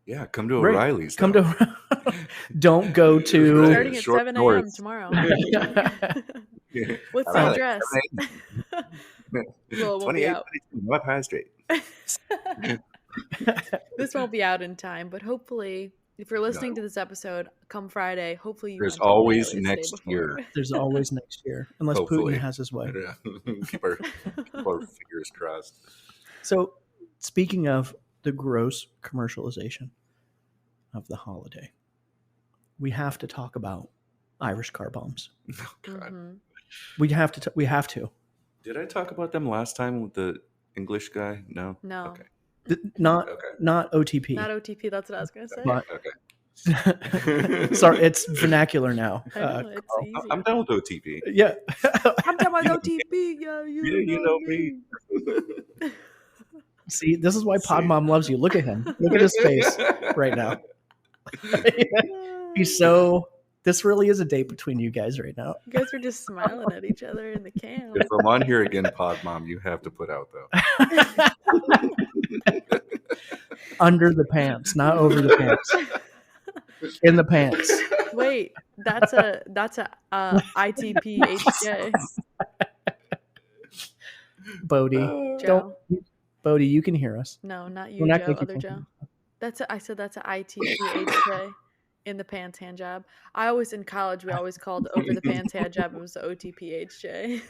Yeah, come to Right. O'Reilly's. Come though. to, don't go to. Starting at Short 7 a.m. shorts. tomorrow. Yeah. What's the address? Well, it won't be out. 2822 North High Street. This won't be out in time, but hopefully, if you're listening No. to this episode, come Friday, hopefully you There's went to always O'Reilly's the day next before. year. There's always next year, unless Hopefully. Putin has his way. Yeah. keep our fingers crossed. So, speaking of the gross commercialization of the holiday, we have to talk about Irish car bombs. Oh, God. Mhm. We have to. We have to. Did I talk about them last time with the English guy? No. No. Okay. Not Okay. not OTP. Not OTP, that's what I was going to say. But Okay. sorry, it's vernacular now. I know, it's Carl. easy. I'm done with OTP. Yeah. I'm done with OTP. Yeah, You know me. See, this is why See. Pod Mom loves you. Look at him. Look at his face right now. He's so. This really is a date between you guys right now. You guys are just smiling at each other in the camp. If I'm on here again, Pod Mom, you have to put out though. Under the pants, not over the pants. In the pants. Wait, that's a ITPHJ. Bodie. Joe. Don't. Bodie, you can hear us. No, not you, We're not Joe. gonna keep Other talking. Joe. I said that's a ITPHJ. In the pants hand job. I always in college we always called over the pants hand job. It was the OTPHJ.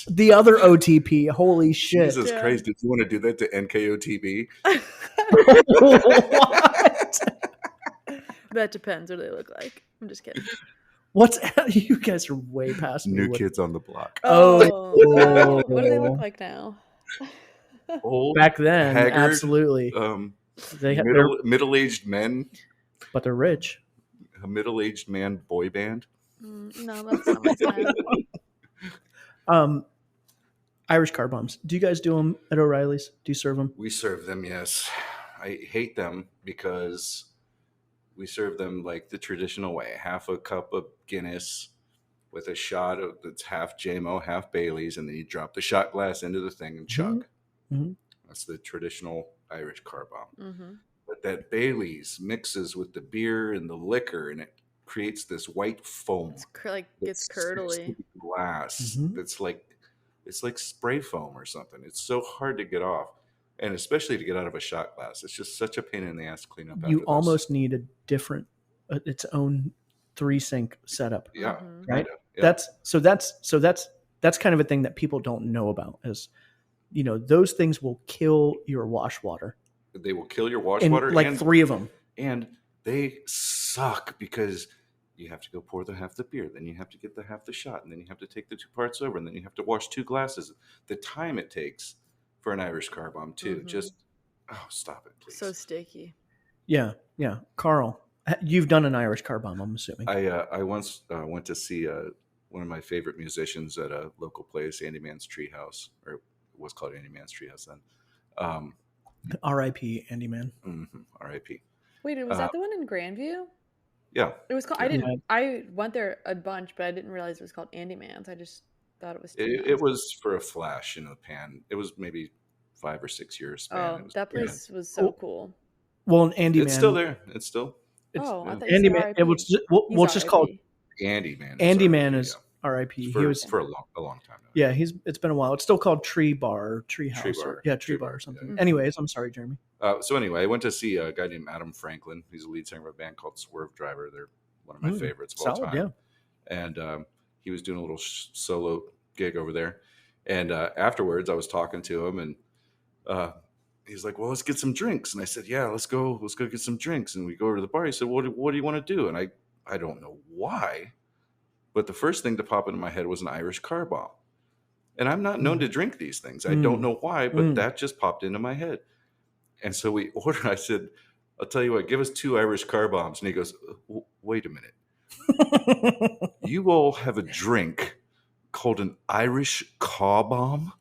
The other OTP. Holy shit. Jesus Yeah. Christ, did you want to do that to NKOTB? What? That depends what they look like. I'm just kidding. What's you guys are way past me. New with- Kids on the Block. Oh. What do they look like now? Old, Back then, haggard, absolutely. They have, middle-aged men, but they're rich. a middle-aged man boy band. No, that's not my style. Irish car bombs. Do you guys do them at O'Reilly's? Do you serve them? We serve them, yes. I hate them because we serve them like the traditional way. Half a cup of Guinness with a shot of that's half JMO, half Bailey's, and then you drop the shot glass into the thing and chug. Mhm. That's the traditional Irish car bomb. Mm-hmm. But that Bailey's mixes with the beer and the liquor, and it creates this white foam. It's like that gets sticks to curdly. the glass. Mhm. That's like it's like spray foam or something. It's so hard to get off, and especially to get out of a shot glass. It's just such a pain in the ass to clean up. You after almost need a different, its own 3-sink setup. this. Yeah, Mhm. Right? kinda, yeah. That's kind of a thing that people don't know about. Is those things will kill your wash water. They will kill your wash And water, like and 3 of them. and they suck because you have to go pour the half the beer, then you have to get the half the shot, and then you have to take the 2 parts over, and then you have to wash 2 glasses. The time it takes for an Irish car bomb too. Mhm. Just stop it, please. So sticky. Yeah. Carl, you've done an Irish car bomb, I'm assuming. I once went to see one of my favorite musicians at a local place, Andy Mann's Treehouse, or it was called Andy Mann's Treehouse then. R.I.P. Andy Man. R.I.P. Wait, was that the one in Grandview? Yeah, It was called. I went there a bunch, but I didn't realize it was called Andy Mann's. I just thought it was. it was for a flash in the pan. It was maybe 5 or 6 years span. Oh, It was, that yeah. place was so cool. Well, Andy Man. It's still there. It's still Oh, I thought Andy you said Man. RIP. It was. We'll He's just call RIP. Andy Man. Andy Man is R.I.P. for, He was for a long time now. yeah. It's been a while. It's still called Tree Bar, or Tree House, Tree Bar. Tree Bar or something. yeah. Anyways, I'm sorry, Jeremy. So anyway, I went to see a guy named Adam Franklin. He's a lead singer of a band called Swerve Driver. They're one of my favorites of all Solid, time. And he was doing a little solo gig over there. And afterwards, I was talking to him, and he's like, "Well, let's get some drinks." And I said, "Yeah, let's go get some drinks." And we go over to the bar. He said, "What do you want to do?" And I don't know why, but the first thing to pop into my head was an Irish car bomb. And I'm not known to drink these things. I don't know why, but that just popped into my head. And so we ordered. I said, "I'll tell you what, give us 2 Irish car bombs." And he goes, "Wait a minute. You all have a drink called an Irish car bomb?"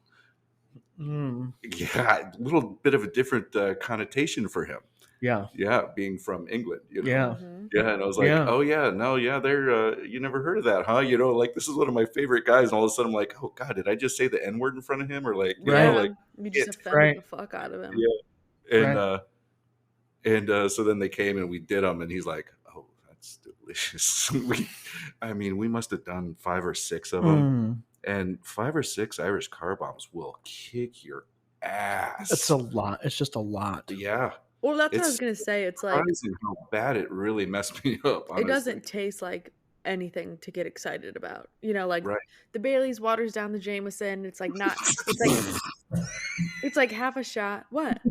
Yeah, a little bit of a different connotation for him. Yeah, being from England. Yeah, and I was like, "Oh yeah, no, yeah, they're you never heard of that, huh? Like this is one of my favorite guys." And all of a sudden, I'm like, "Oh God, did I just say the N word in front of him?" Or like, you just offended the fuck out of him. Yeah, and so then they came and we did them, and he's like, "Oh, that's delicious." we must have done 5 or 6 of them. And 5 or 6 Irish car bombs will kick your ass. It's a lot. It's just a lot. Yeah. Well, that's what I was gonna say. It's like surprising how bad it really messed me up. Honestly. It doesn't taste like anything to get excited about. Like right. The Bailey's waters down the Jameson. It's like not. It's like half a shot. What?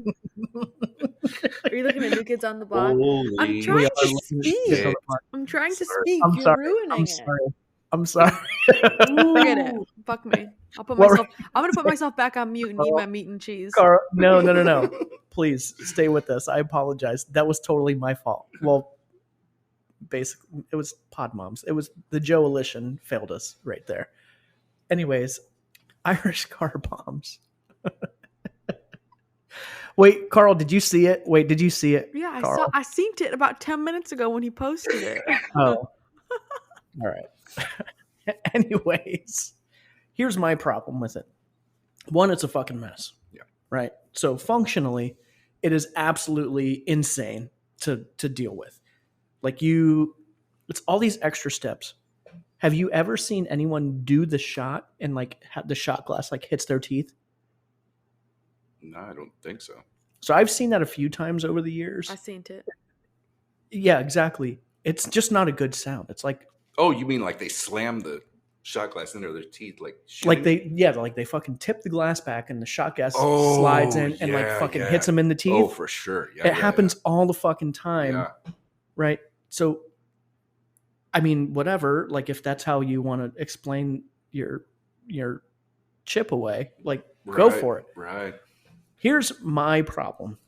Are you looking at New Kids on the Block? I'm trying to speak. I'm trying to speak. You're ruining it. I'm sorry. Forget it. Fuck me. I'm gonna put myself back on mute and eat my meat and cheese. Carl, no. Please stay with us. I apologize. That was totally my fault. Well, basically, it was Pod Moms. It was the Joe Elition failed us right there. Anyways, Irish car bombs. Wait, Carl, did you see it? Yeah, Carl? I seen it about 10 minutes ago when he posted it. Oh. All right. Anyways, here's my problem with it. One, it's a fucking mess. Yeah. Right? So functionally, it is absolutely insane to deal with. It's all these extra steps. Have you ever seen anyone do the shot and the shot glass hits their teeth? No, I don't think so. So I've seen that a few times over the years. I seen it. Yeah, exactly. It's just not a good sound. It's like, oh, you mean like they slam the shot glass into their teeth, they fucking tip the glass back and the shot glass slides in and hits them in the teeth. Oh, for sure. Yeah, it happens all the fucking time. Yeah. Right? So, I mean, whatever. If that's how you want to explain your chip away, go for it. Right. Here's my problem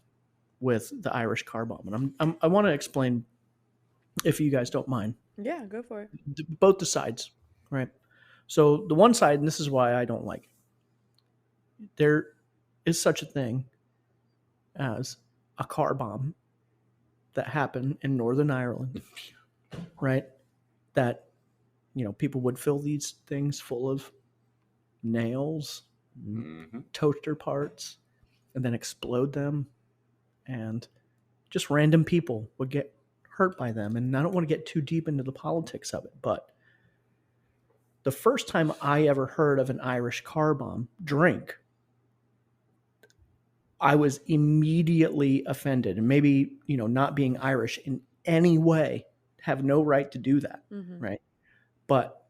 with the Irish car bomb, and I want to explain, if you guys don't mind. Yeah, go for it. Both the sides, right? So the one side, and this is why I don't like it, there is such a thing as a car bomb that happened in Northern Ireland, right? That, people would fill these things full of nails, toaster parts, and then explode them, and just random people would get hurt by them. And I don't want to get too deep into the politics of it, but the first time I ever heard of an Irish car bomb drink, I was immediately offended. And maybe, not being Irish in any way, have no right to do that, right? But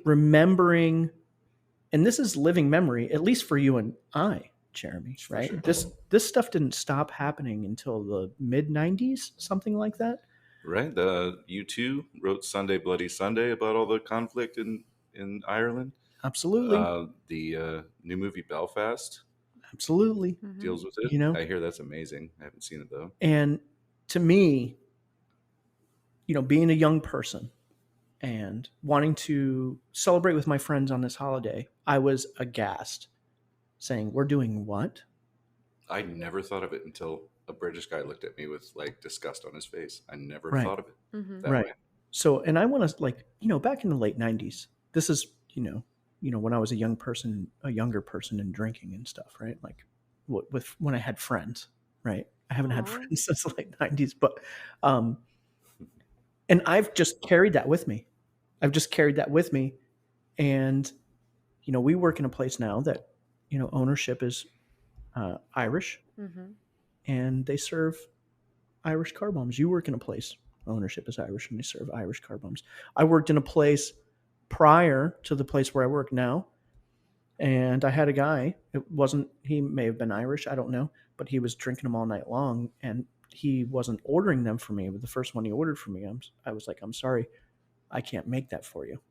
remembering, and this is living memory, at least for you and I, Jeremy, right? Sure. This stuff didn't stop happening until the mid-90s, something like that. Right. The U2 wrote Sunday Bloody Sunday about all the conflict in Ireland. Absolutely. The new movie Belfast. Absolutely. Deals with it. I hear that's amazing. I haven't seen it though. And to me, being a young person and wanting to celebrate with my friends on this holiday, I was aghast, saying, "We're doing what?" I never thought of it until a British guy looked at me with disgust on his face. I never thought of it that way. So, and I want to back in the late 90s, this is, when I was a younger person and drinking and stuff, right? When I had friends, right? I haven't had friends since the late 90s, but, and I've just carried that with me. I've just carried that with me. And, we work in a place now that, ownership is Irish, Mm-hmm. and they serve Irish car bombs. You work in a place, ownership is Irish, and they serve Irish car bombs. I worked in a place prior to the place where I work now, and I had a guy. He may have been Irish, I don't know, but he was drinking them all night long, and he wasn't ordering them for me. But the first one he ordered for me, I was like, I'm sorry, I can't make that for you.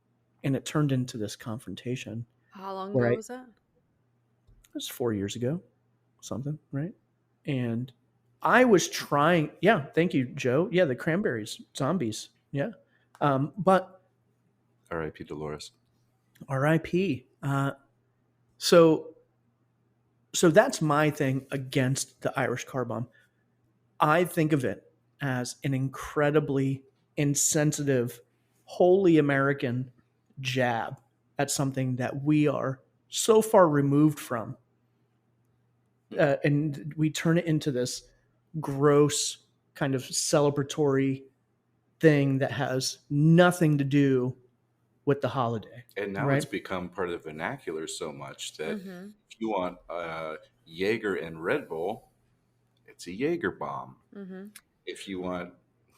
And it turned into this confrontation How long where ago it was that? was 4 years ago, something, right? And I was trying, yeah, thank you, Joe. Yeah, the cranberries, zombies. Yeah. But R.I.P. Dolores. RIP. So that's my thing against the Irish car bomb. I think of it as an incredibly insensitive, wholly American jab at something that we are so far removed from. And we turn it into this gross kind of celebratory thing that has nothing to do with the holiday. And now right? it's become part of the vernacular so much that Mm-hmm. if you want Jaeger and Red Bull, it's a Jaeger bomb. Mm-hmm. If you want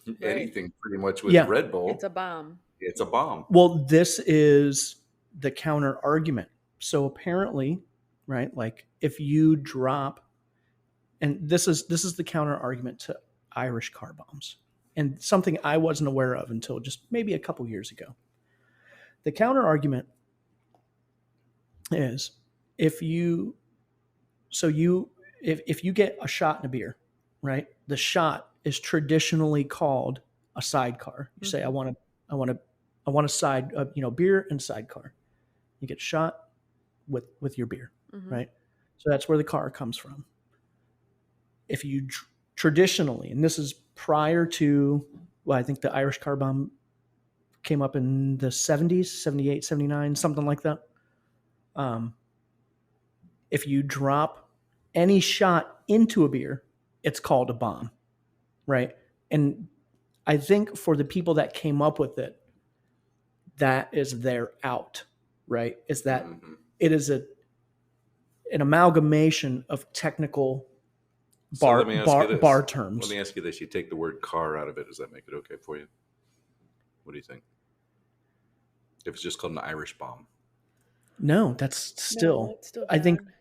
Right. anything pretty much with Yeah. Red Bull, It's a bomb. it's a bomb. Well, this is the counter argument. So apparently, right, like if you drop, and this is the counter argument to Irish car bombs, and something I wasn't aware of until just maybe a couple years ago. The counter argument is if you get a shot in a beer, right? The shot is traditionally called a sidecar. You say, I want a side, beer and sidecar. You get shot with your beer, Mm-hmm. right? So that's where the car comes from. If you traditionally, and this is prior to, I think the Irish car bomb came up in the 70s, 78, 79, something like that. If you drop any shot into a beer, it's called a bomb, right? And I think for the people that came up with it, that is their out, right? Is that it is an amalgamation of technical bar terms. Let me ask you this. You take the word car out of it. Does that make it okay for you? What do you think? If it's just called an Irish bomb. No, that's still, it's still I think, bad.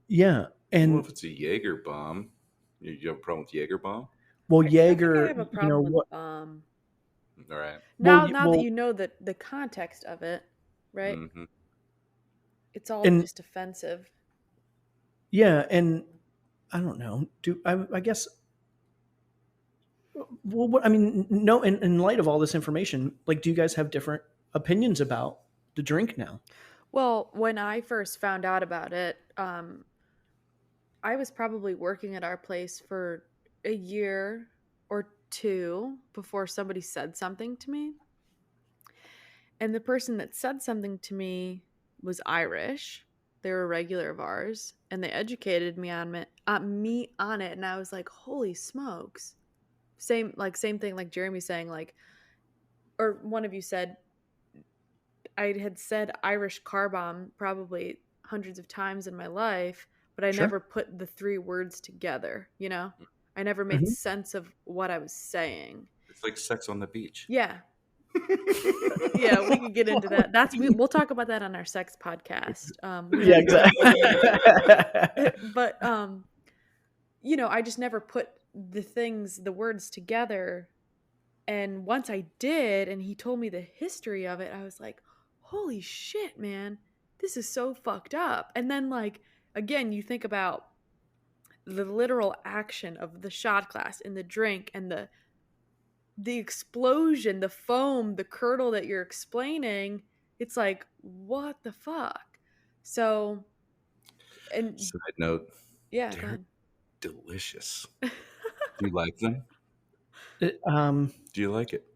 yeah. And well, if it's a Jaeger bomb, you have a problem with Jaeger bomb? Well, I Jaeger, have a problem with bomb. All right. Now that you know the context of it, right? Mm-hmm. It's all just offensive. Yeah, and I don't know. I guess. Well, I mean, no. In light of all this information, like, do you guys have different opinions about the drink now? Well, when I first found out about it, I was probably working at our place for a year or two before somebody said something to me. And the person that said something to me was Irish. They were a regular of ours, and they educated me on it. And I was like, "Holy smokes!" Same thing, like Jeremy saying, like, or one of you said, I had said Irish car bomb probably hundreds of times in my life, but I never put the three words together. I never made sense of what I was saying. It's like sex on the beach. Yeah. Yeah, we could get into that. We'll talk about that on our sex podcast. Yeah, exactly. But I just never put the words together. And once I did, and he told me the history of it, I was like, holy shit, man, this is so fucked up. And then, like, again, you think about the literal action of the shot glass and the drink and the explosion, the foam, the curdle that you're explaining. It's like, what the fuck? So, and side note, yeah, they're delicious. Do you like them? Do you like it?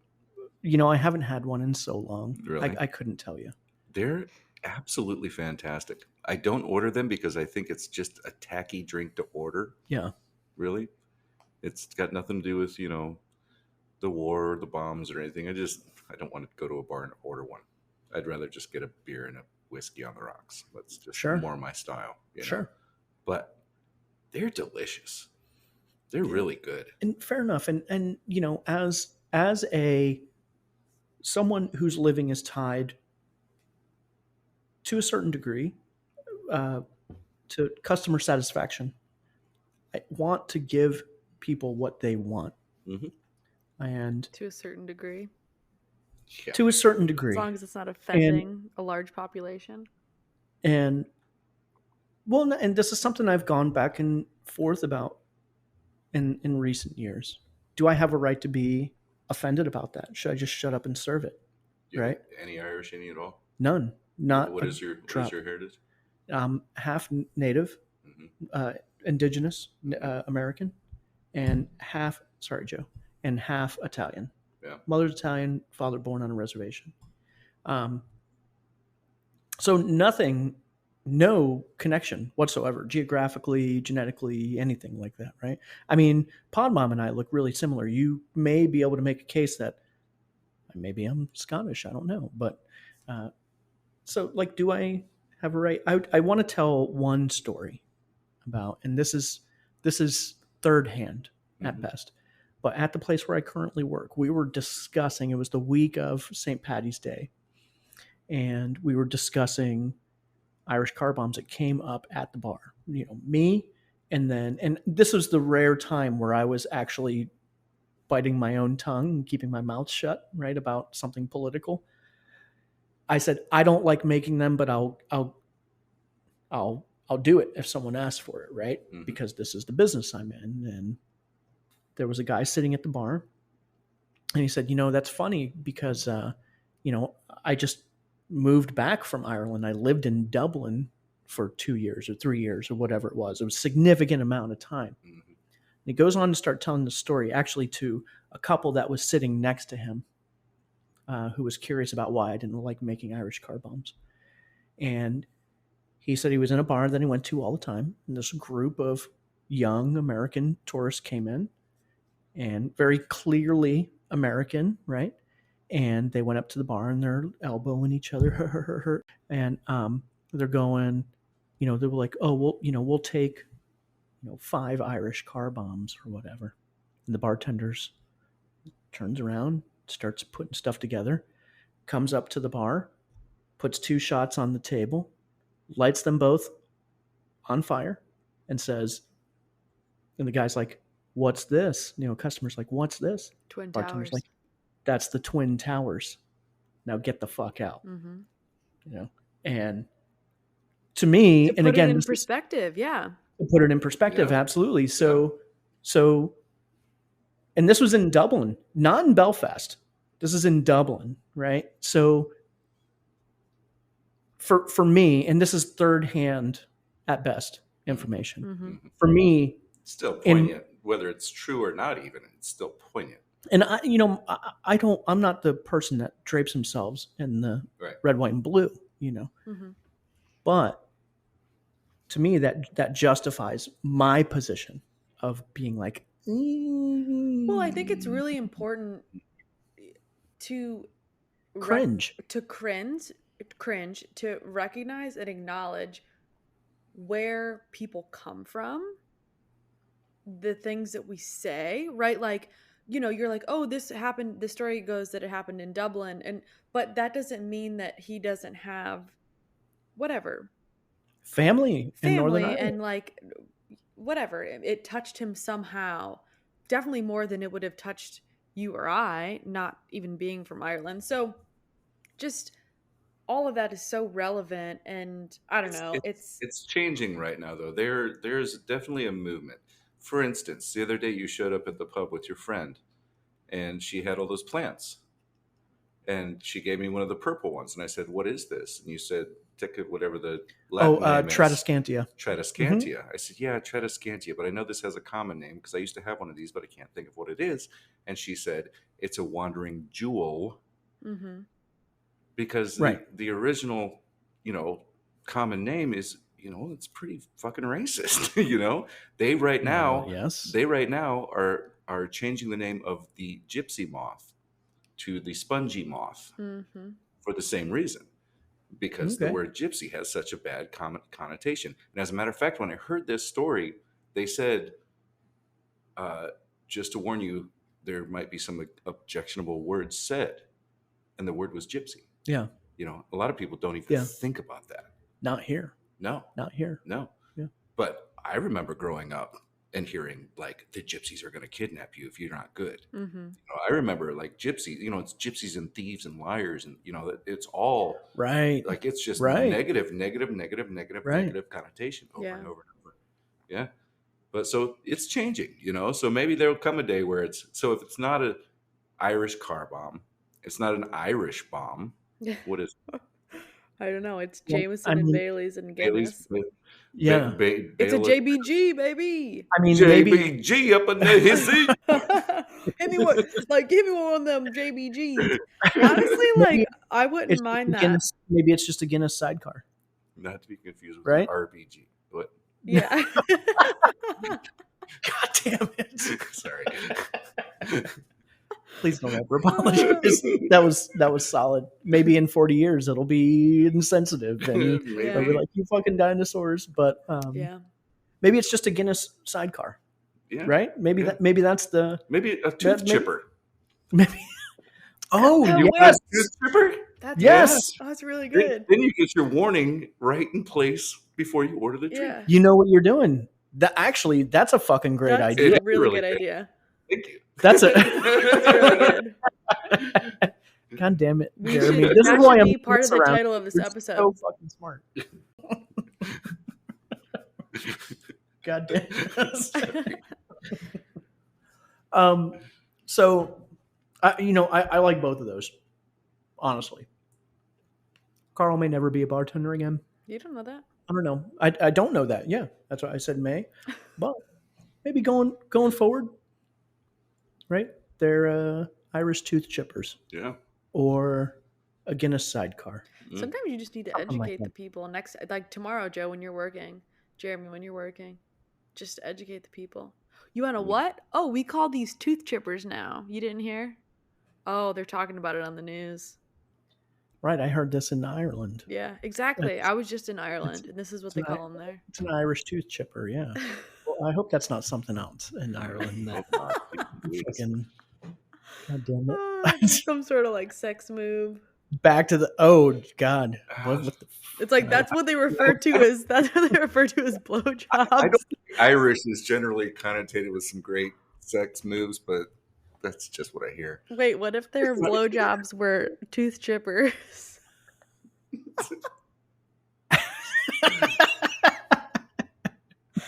I haven't had one in so long. Really? I couldn't tell you. They're absolutely fantastic. I don't order them because I think it's just a tacky drink to order. Yeah. Really? It's got nothing to do with, the war or the bombs or anything. I don't want to go to a bar and order one. I'd rather just get a beer and a whiskey on the rocks. That's just Sure. more my style, you know? Sure. But they're delicious. They're really good. And fair enough. And you know, as a someone whose living is tied to a certain degree uh, to customer satisfaction, I want to give people what they want, Mhm. and To a certain degree, Yeah. to a certain as degree, long as it's not offending a large population. and well, and this is something I've gone back and forth about in recent years. Do I have a right to be offended about that? Should I just shut up and serve it? You Right? have any Irish in you at all? None. Not What a is your drop. heritage? Half native, Mhm. indigenous American, and half, sorry, Joe, and half Italian. Yeah. Mother's Italian, father born on a reservation. So nothing, no connection whatsoever, geographically, genetically, anything like that, right? I mean, Pod Mom and I look really similar. You may be able to make a case that maybe I'm Scottish. I don't know, but so like, do I have a right? I want to tell one story about, and this is third hand at Mhm. best, but at the place where I currently work, we were discussing. It was the week of St. Patty's Day, and we were discussing Irish car bombs that came up at the bar. You know, me, and this was the rare time where I was actually biting my own tongue and keeping my mouth shut, right, about something political. I said, I don't like making them, but I'll do it if someone asks for it, right? Mhm. Because this is the business I'm in. And there was a guy sitting at the bar, and he said, you know, that's funny because you know, I just moved back from Ireland. I lived in Dublin for 2 years or 3 years or whatever it was. It was a significant amount of time. Mhm. And he goes on to start telling the story actually to a couple that was sitting next to him, who was curious about why I didn't like making Irish car bombs. And he said he was in a bar that he went to all the time, and this group of young American tourists came in, and very clearly American, right? And they went up to the bar and they're elbowing each other, and they're going, you know, they were like, oh, well, you know, we'll take, you know, 5 Irish car bombs or whatever. And the bartenders turns around, starts putting stuff together, comes up to the bar, puts 2 shots on the table, lights them both on fire, and says, and the guy's like, what's this? You know, customer's like, what's this? Twin Bartender's Towers. like, that's the Twin Towers. Now get the fuck out. Mm-hmm. You know, and to me, To and put again, it in this is perspective, yeah. to put it in perspective, Yeah. absolutely. So, and this was in Dublin, not in Belfast. This is in Dublin, right? So, for me, and this is third hand at best information. Mm-hmm. Mhm. For me, Still In- poignant, whether it's true or not. Even it's still poignant. and I, you know, I don't, I'm not the person that drapes themselves in the Right. red, white, and blue, you know, Mm-hmm. but to me, that justifies my position of being like, Well, I think it's really important to cringe. to cringe, to recognize and acknowledge where people come from, the things that we say, right? Like, you know, you're like, oh, this happened. The story goes that it happened in Dublin, but that doesn't mean that he doesn't have whatever family in Northern family Ireland. and like whatever it touched him somehow, definitely more than it would have touched you or I, not even being from Ireland. So just all of that is so relevant, and I don't know, It's changing right now, though. There's definitely a movement. For instance, the other day you showed up at the pub with your friend, and she had all those plants, and she gave me one of the purple ones, and I said, "What is this?" And you said, "Ticket, whatever the Latin name is." Tradescantia. Tradescantia. I said, "Yeah, Tradescantia, but I know this has a common name because I used to have one of these, but I can't think of what it is." And she said, "It's a wandering jewel." mm-hmm. Because Right. the original, you know, common name is, you know, it's pretty fucking racist. You know, they right now Yes. are changing the name of the gypsy moth to the spongy moth Mm-hmm. for the same reason, because the Okay. word gypsy has such a bad connotation. And as a matter of fact, when I heard this story, they said, just to warn you, there might be some objectionable words said. And the word was gypsy. Yeah. You know, a lot of people don't even Yeah. think about that. Not here. No, Not here. no. Yeah. But I remember growing up and hearing like the gypsies are going to kidnap you if you're not good. Mm-hmm. You know, I remember like gypsies, you know, it's gypsies and thieves and liars, and you know, it's all Right. like it's just Right. negative Right. connotation over Yeah. and over and over. Yeah. But so it's changing, you know. So maybe there'll come a day where it's so if it's not an Irish car bomb, it's not an Irish bomb. What is I don't know. It's Well, Jameson I and mean, Bailey's and Bailey's? Guinness. Yeah. It's a JBG, baby. I mean, maybe JBG up in the hissy. Hit me one, like give me one of them JBGs. Honestly, like maybe I wouldn't it's mind that. Guinness, maybe it's just a Guinness sidecar. Not to be confused with Right? RBG. What? Yeah. God damn it! Sorry. Please don't ever apologize. That was solid. Maybe in 40 years it'll be insensitive and Maybe. they'll be like, "You fucking dinosaurs." But Yeah. maybe it's just a Guinness sidecar, Yeah. right? Maybe Yeah. maybe that's the Maybe a tooth maybe- chipper. maybe. Oh Oh, You wait. want a yes, tooth chipper? That's yes. That's really Then, good. then you get your warning right in place before you order the drink. Yeah. You know what you're doing. That's a fucking great That's idea. a really Really good good. idea. Thank you. That's a That's really good. God damn it, We Jeremy. should, This that is why should I'm be part of the around. title of this You're episode. so fucking smart. God damn it. So I like both of those, honestly. Carl may never be a bartender again. You don't know that? I don't know. I don't know that. Yeah, that's why I said may. But maybe going forward, right? They're Irish tooth chippers Yeah. or a Guinness sidecar. Mm. Sometimes you just need to Something like educate the that. people. Like tomorrow, Joe, when you're working, Jeremy, when you're working, just educate the people. You want to Mm. what? Oh, we call these tooth chippers now. You didn't hear? Oh, they're talking about it on the news. Right, I heard this in Ireland. Yeah, exactly. It's- I was just in Ireland, and this is what they it's call them there. It's an Irish tooth chipper, yeah. Well, I hope that's not something else in Ireland. That fucking, God damn it. Some sort of like sex move. Back to the God. What the It's like that's what they refer to as blowjobs. I don't think Irish is generally connotated with some great sex moves, but that's just what I hear. Wait, what if their blowjobs were tooth chippers?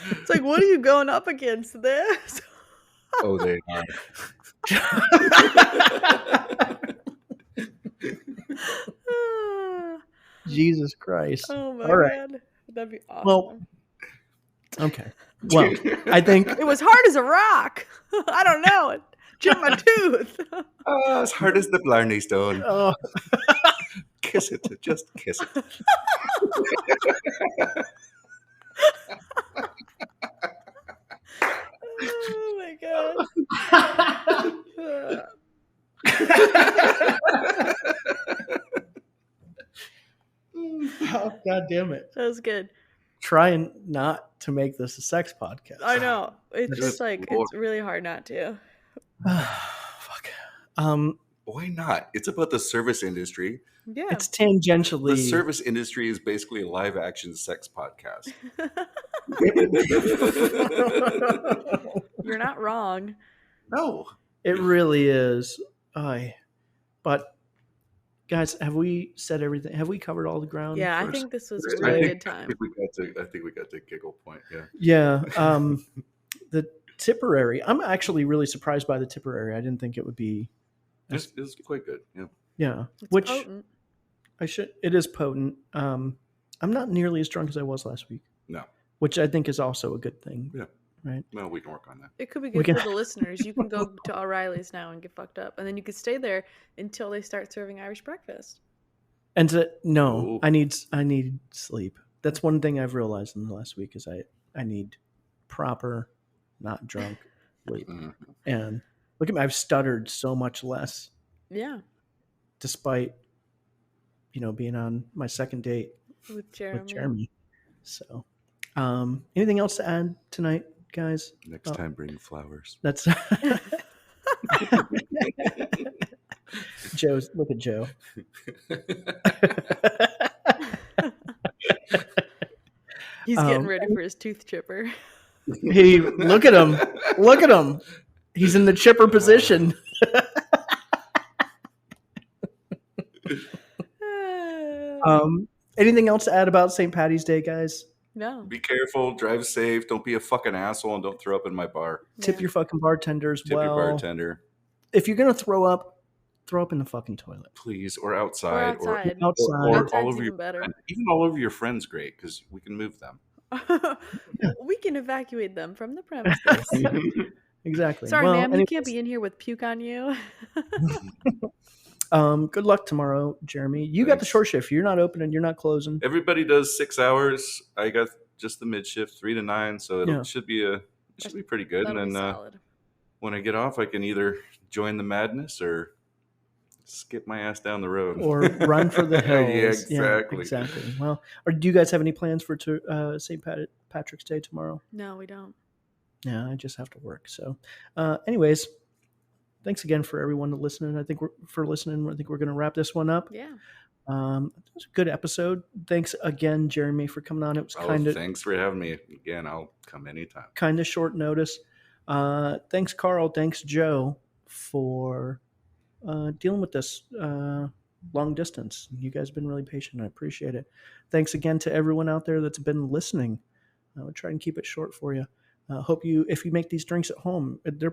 It's like, what are you going up against this? Oh, they are. Jesus Christ. Oh my All right. god, that'd be awesome. Well, okay. Well, I think it was hard as a rock. I don't know. It chipped my tooth. As hard as the Blarney Stone. oh, Kiss it. Just kiss it. Oh my god. oh, God damn it. That was good. Trying not to make this a sex podcast. I know. It's Good just like Lord. it's really hard not to. Fuck. Why not? It's about the service industry. Yeah. It's tangentially. The service industry is basically a live action sex podcast. You're not wrong. No. It really is. But guys, have we said everything? Have we covered all the ground? Yeah, I first? think this was a I really think, good I time. think we got to giggle point. Yeah. Yeah. The Tipperary. I'm actually really surprised by the Tipperary. I didn't think it would be. It's quite good. Yeah. Yeah. It's Which potent. it is potent. I'm not nearly as drunk as I was last week, No. which I think is also a good thing. Yeah. Right. No, we can work on that. It could be we good can- for the listeners. You can go to O'Reilly's now and get fucked up, and then you could stay there until they start serving Irish breakfast. And no, Ooh. I need sleep. That's one thing I've realized in the last week is I need proper, not drunk sleep. Mhm. And look at me, I've stuttered so much less Yeah. despite being on my second date With Jeremy. with Jeremy. So, anything else to add tonight, guys? Next time, bring flowers. That's Joe's. Look at Joe. He's getting ready for his tooth chipper. Hey, look at him! Look at him! He's in the chipper position. Anything else to add about St. Patty's Day, guys? No. Be careful, drive safe, don't be a fucking asshole, and don't throw up in my bar. Tip your fucking bartenders. Tip your bartender. If you're gonna throw up in the fucking toilet, please, or outside, or outside. or all over your better. Even all over your friends, great, because we can move them. We can evacuate them from the premises. Exactly. Sorry, well, ma'am, anyways, you can't be in here with puke on you. Good luck tomorrow, Jeremy. You got the short shift. You're not opening. You're not closing. Everybody does 6 hours. I got just the mid shift, 3 to 9, so it should be pretty good. And then when I get off, I can either join the madness or skip my ass down the road or run for the hills. Yeah, exactly. Yeah, exactly. Well, do you guys have any plans for St. Patrick's Day tomorrow? No, we don't. Yeah, I just have to work. So, anyways, thanks again for everyone listening. I think we're going to wrap this one up. Yeah. It was a good episode. Thanks again, Jeremy, for coming on. It was thanks for having me again. I'll come anytime. Kind of short notice. Thanks, Carl. Thanks, Joe, for dealing with this long distance. You guys have been really patient. I appreciate it. Thanks again to everyone out there that's been listening. We'll try and keep it short for you. Hope if you make these drinks at home, it's a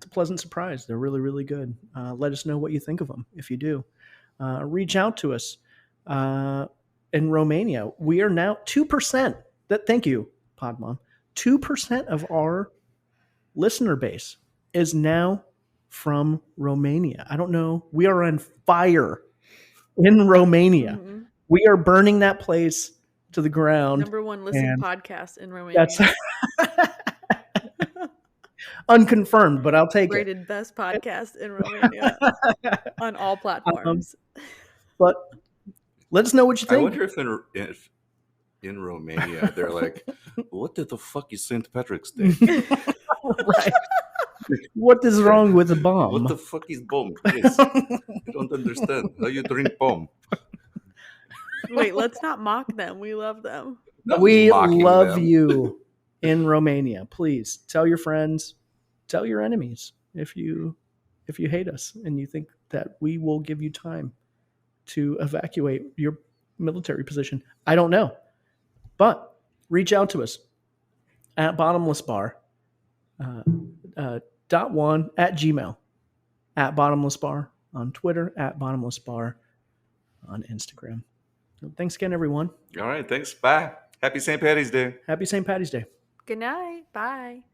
pleasant surprise. They're really, really good. Let us know what you think of them if you do. Reach out to us in Romania. We are now 2%. Thank you, Podmom. 2% of our listener base is now from Romania. I don't know. We are on fire in Romania. Mm-hmm. We are burning that place to the ground. Number one listened podcast in Romania. That's unconfirmed, but I'll take rated it. Best podcast in Romania on all platforms. But let us know what you think. I wonder if in Romania they're like, what the fuck is St. Patrick's Day? Right. What is wrong with a bomb? What the fuck is bomb? Yes. I don't understand. How you drink bomb? Wait, let's not mock them. We love them. We love you in Romania. Please tell your friends, tell your enemies if you hate us and you think that we will give you time to evacuate your military position. I don't know. But reach out to us at bottomlessbar. .1 at Gmail, at bottomlessbar on Twitter, at bottomlessbar on Instagram. So thanks again, everyone. All right. Thanks. Bye. Happy St. Patty's Day. Happy St. Patty's Day. Good night. Bye.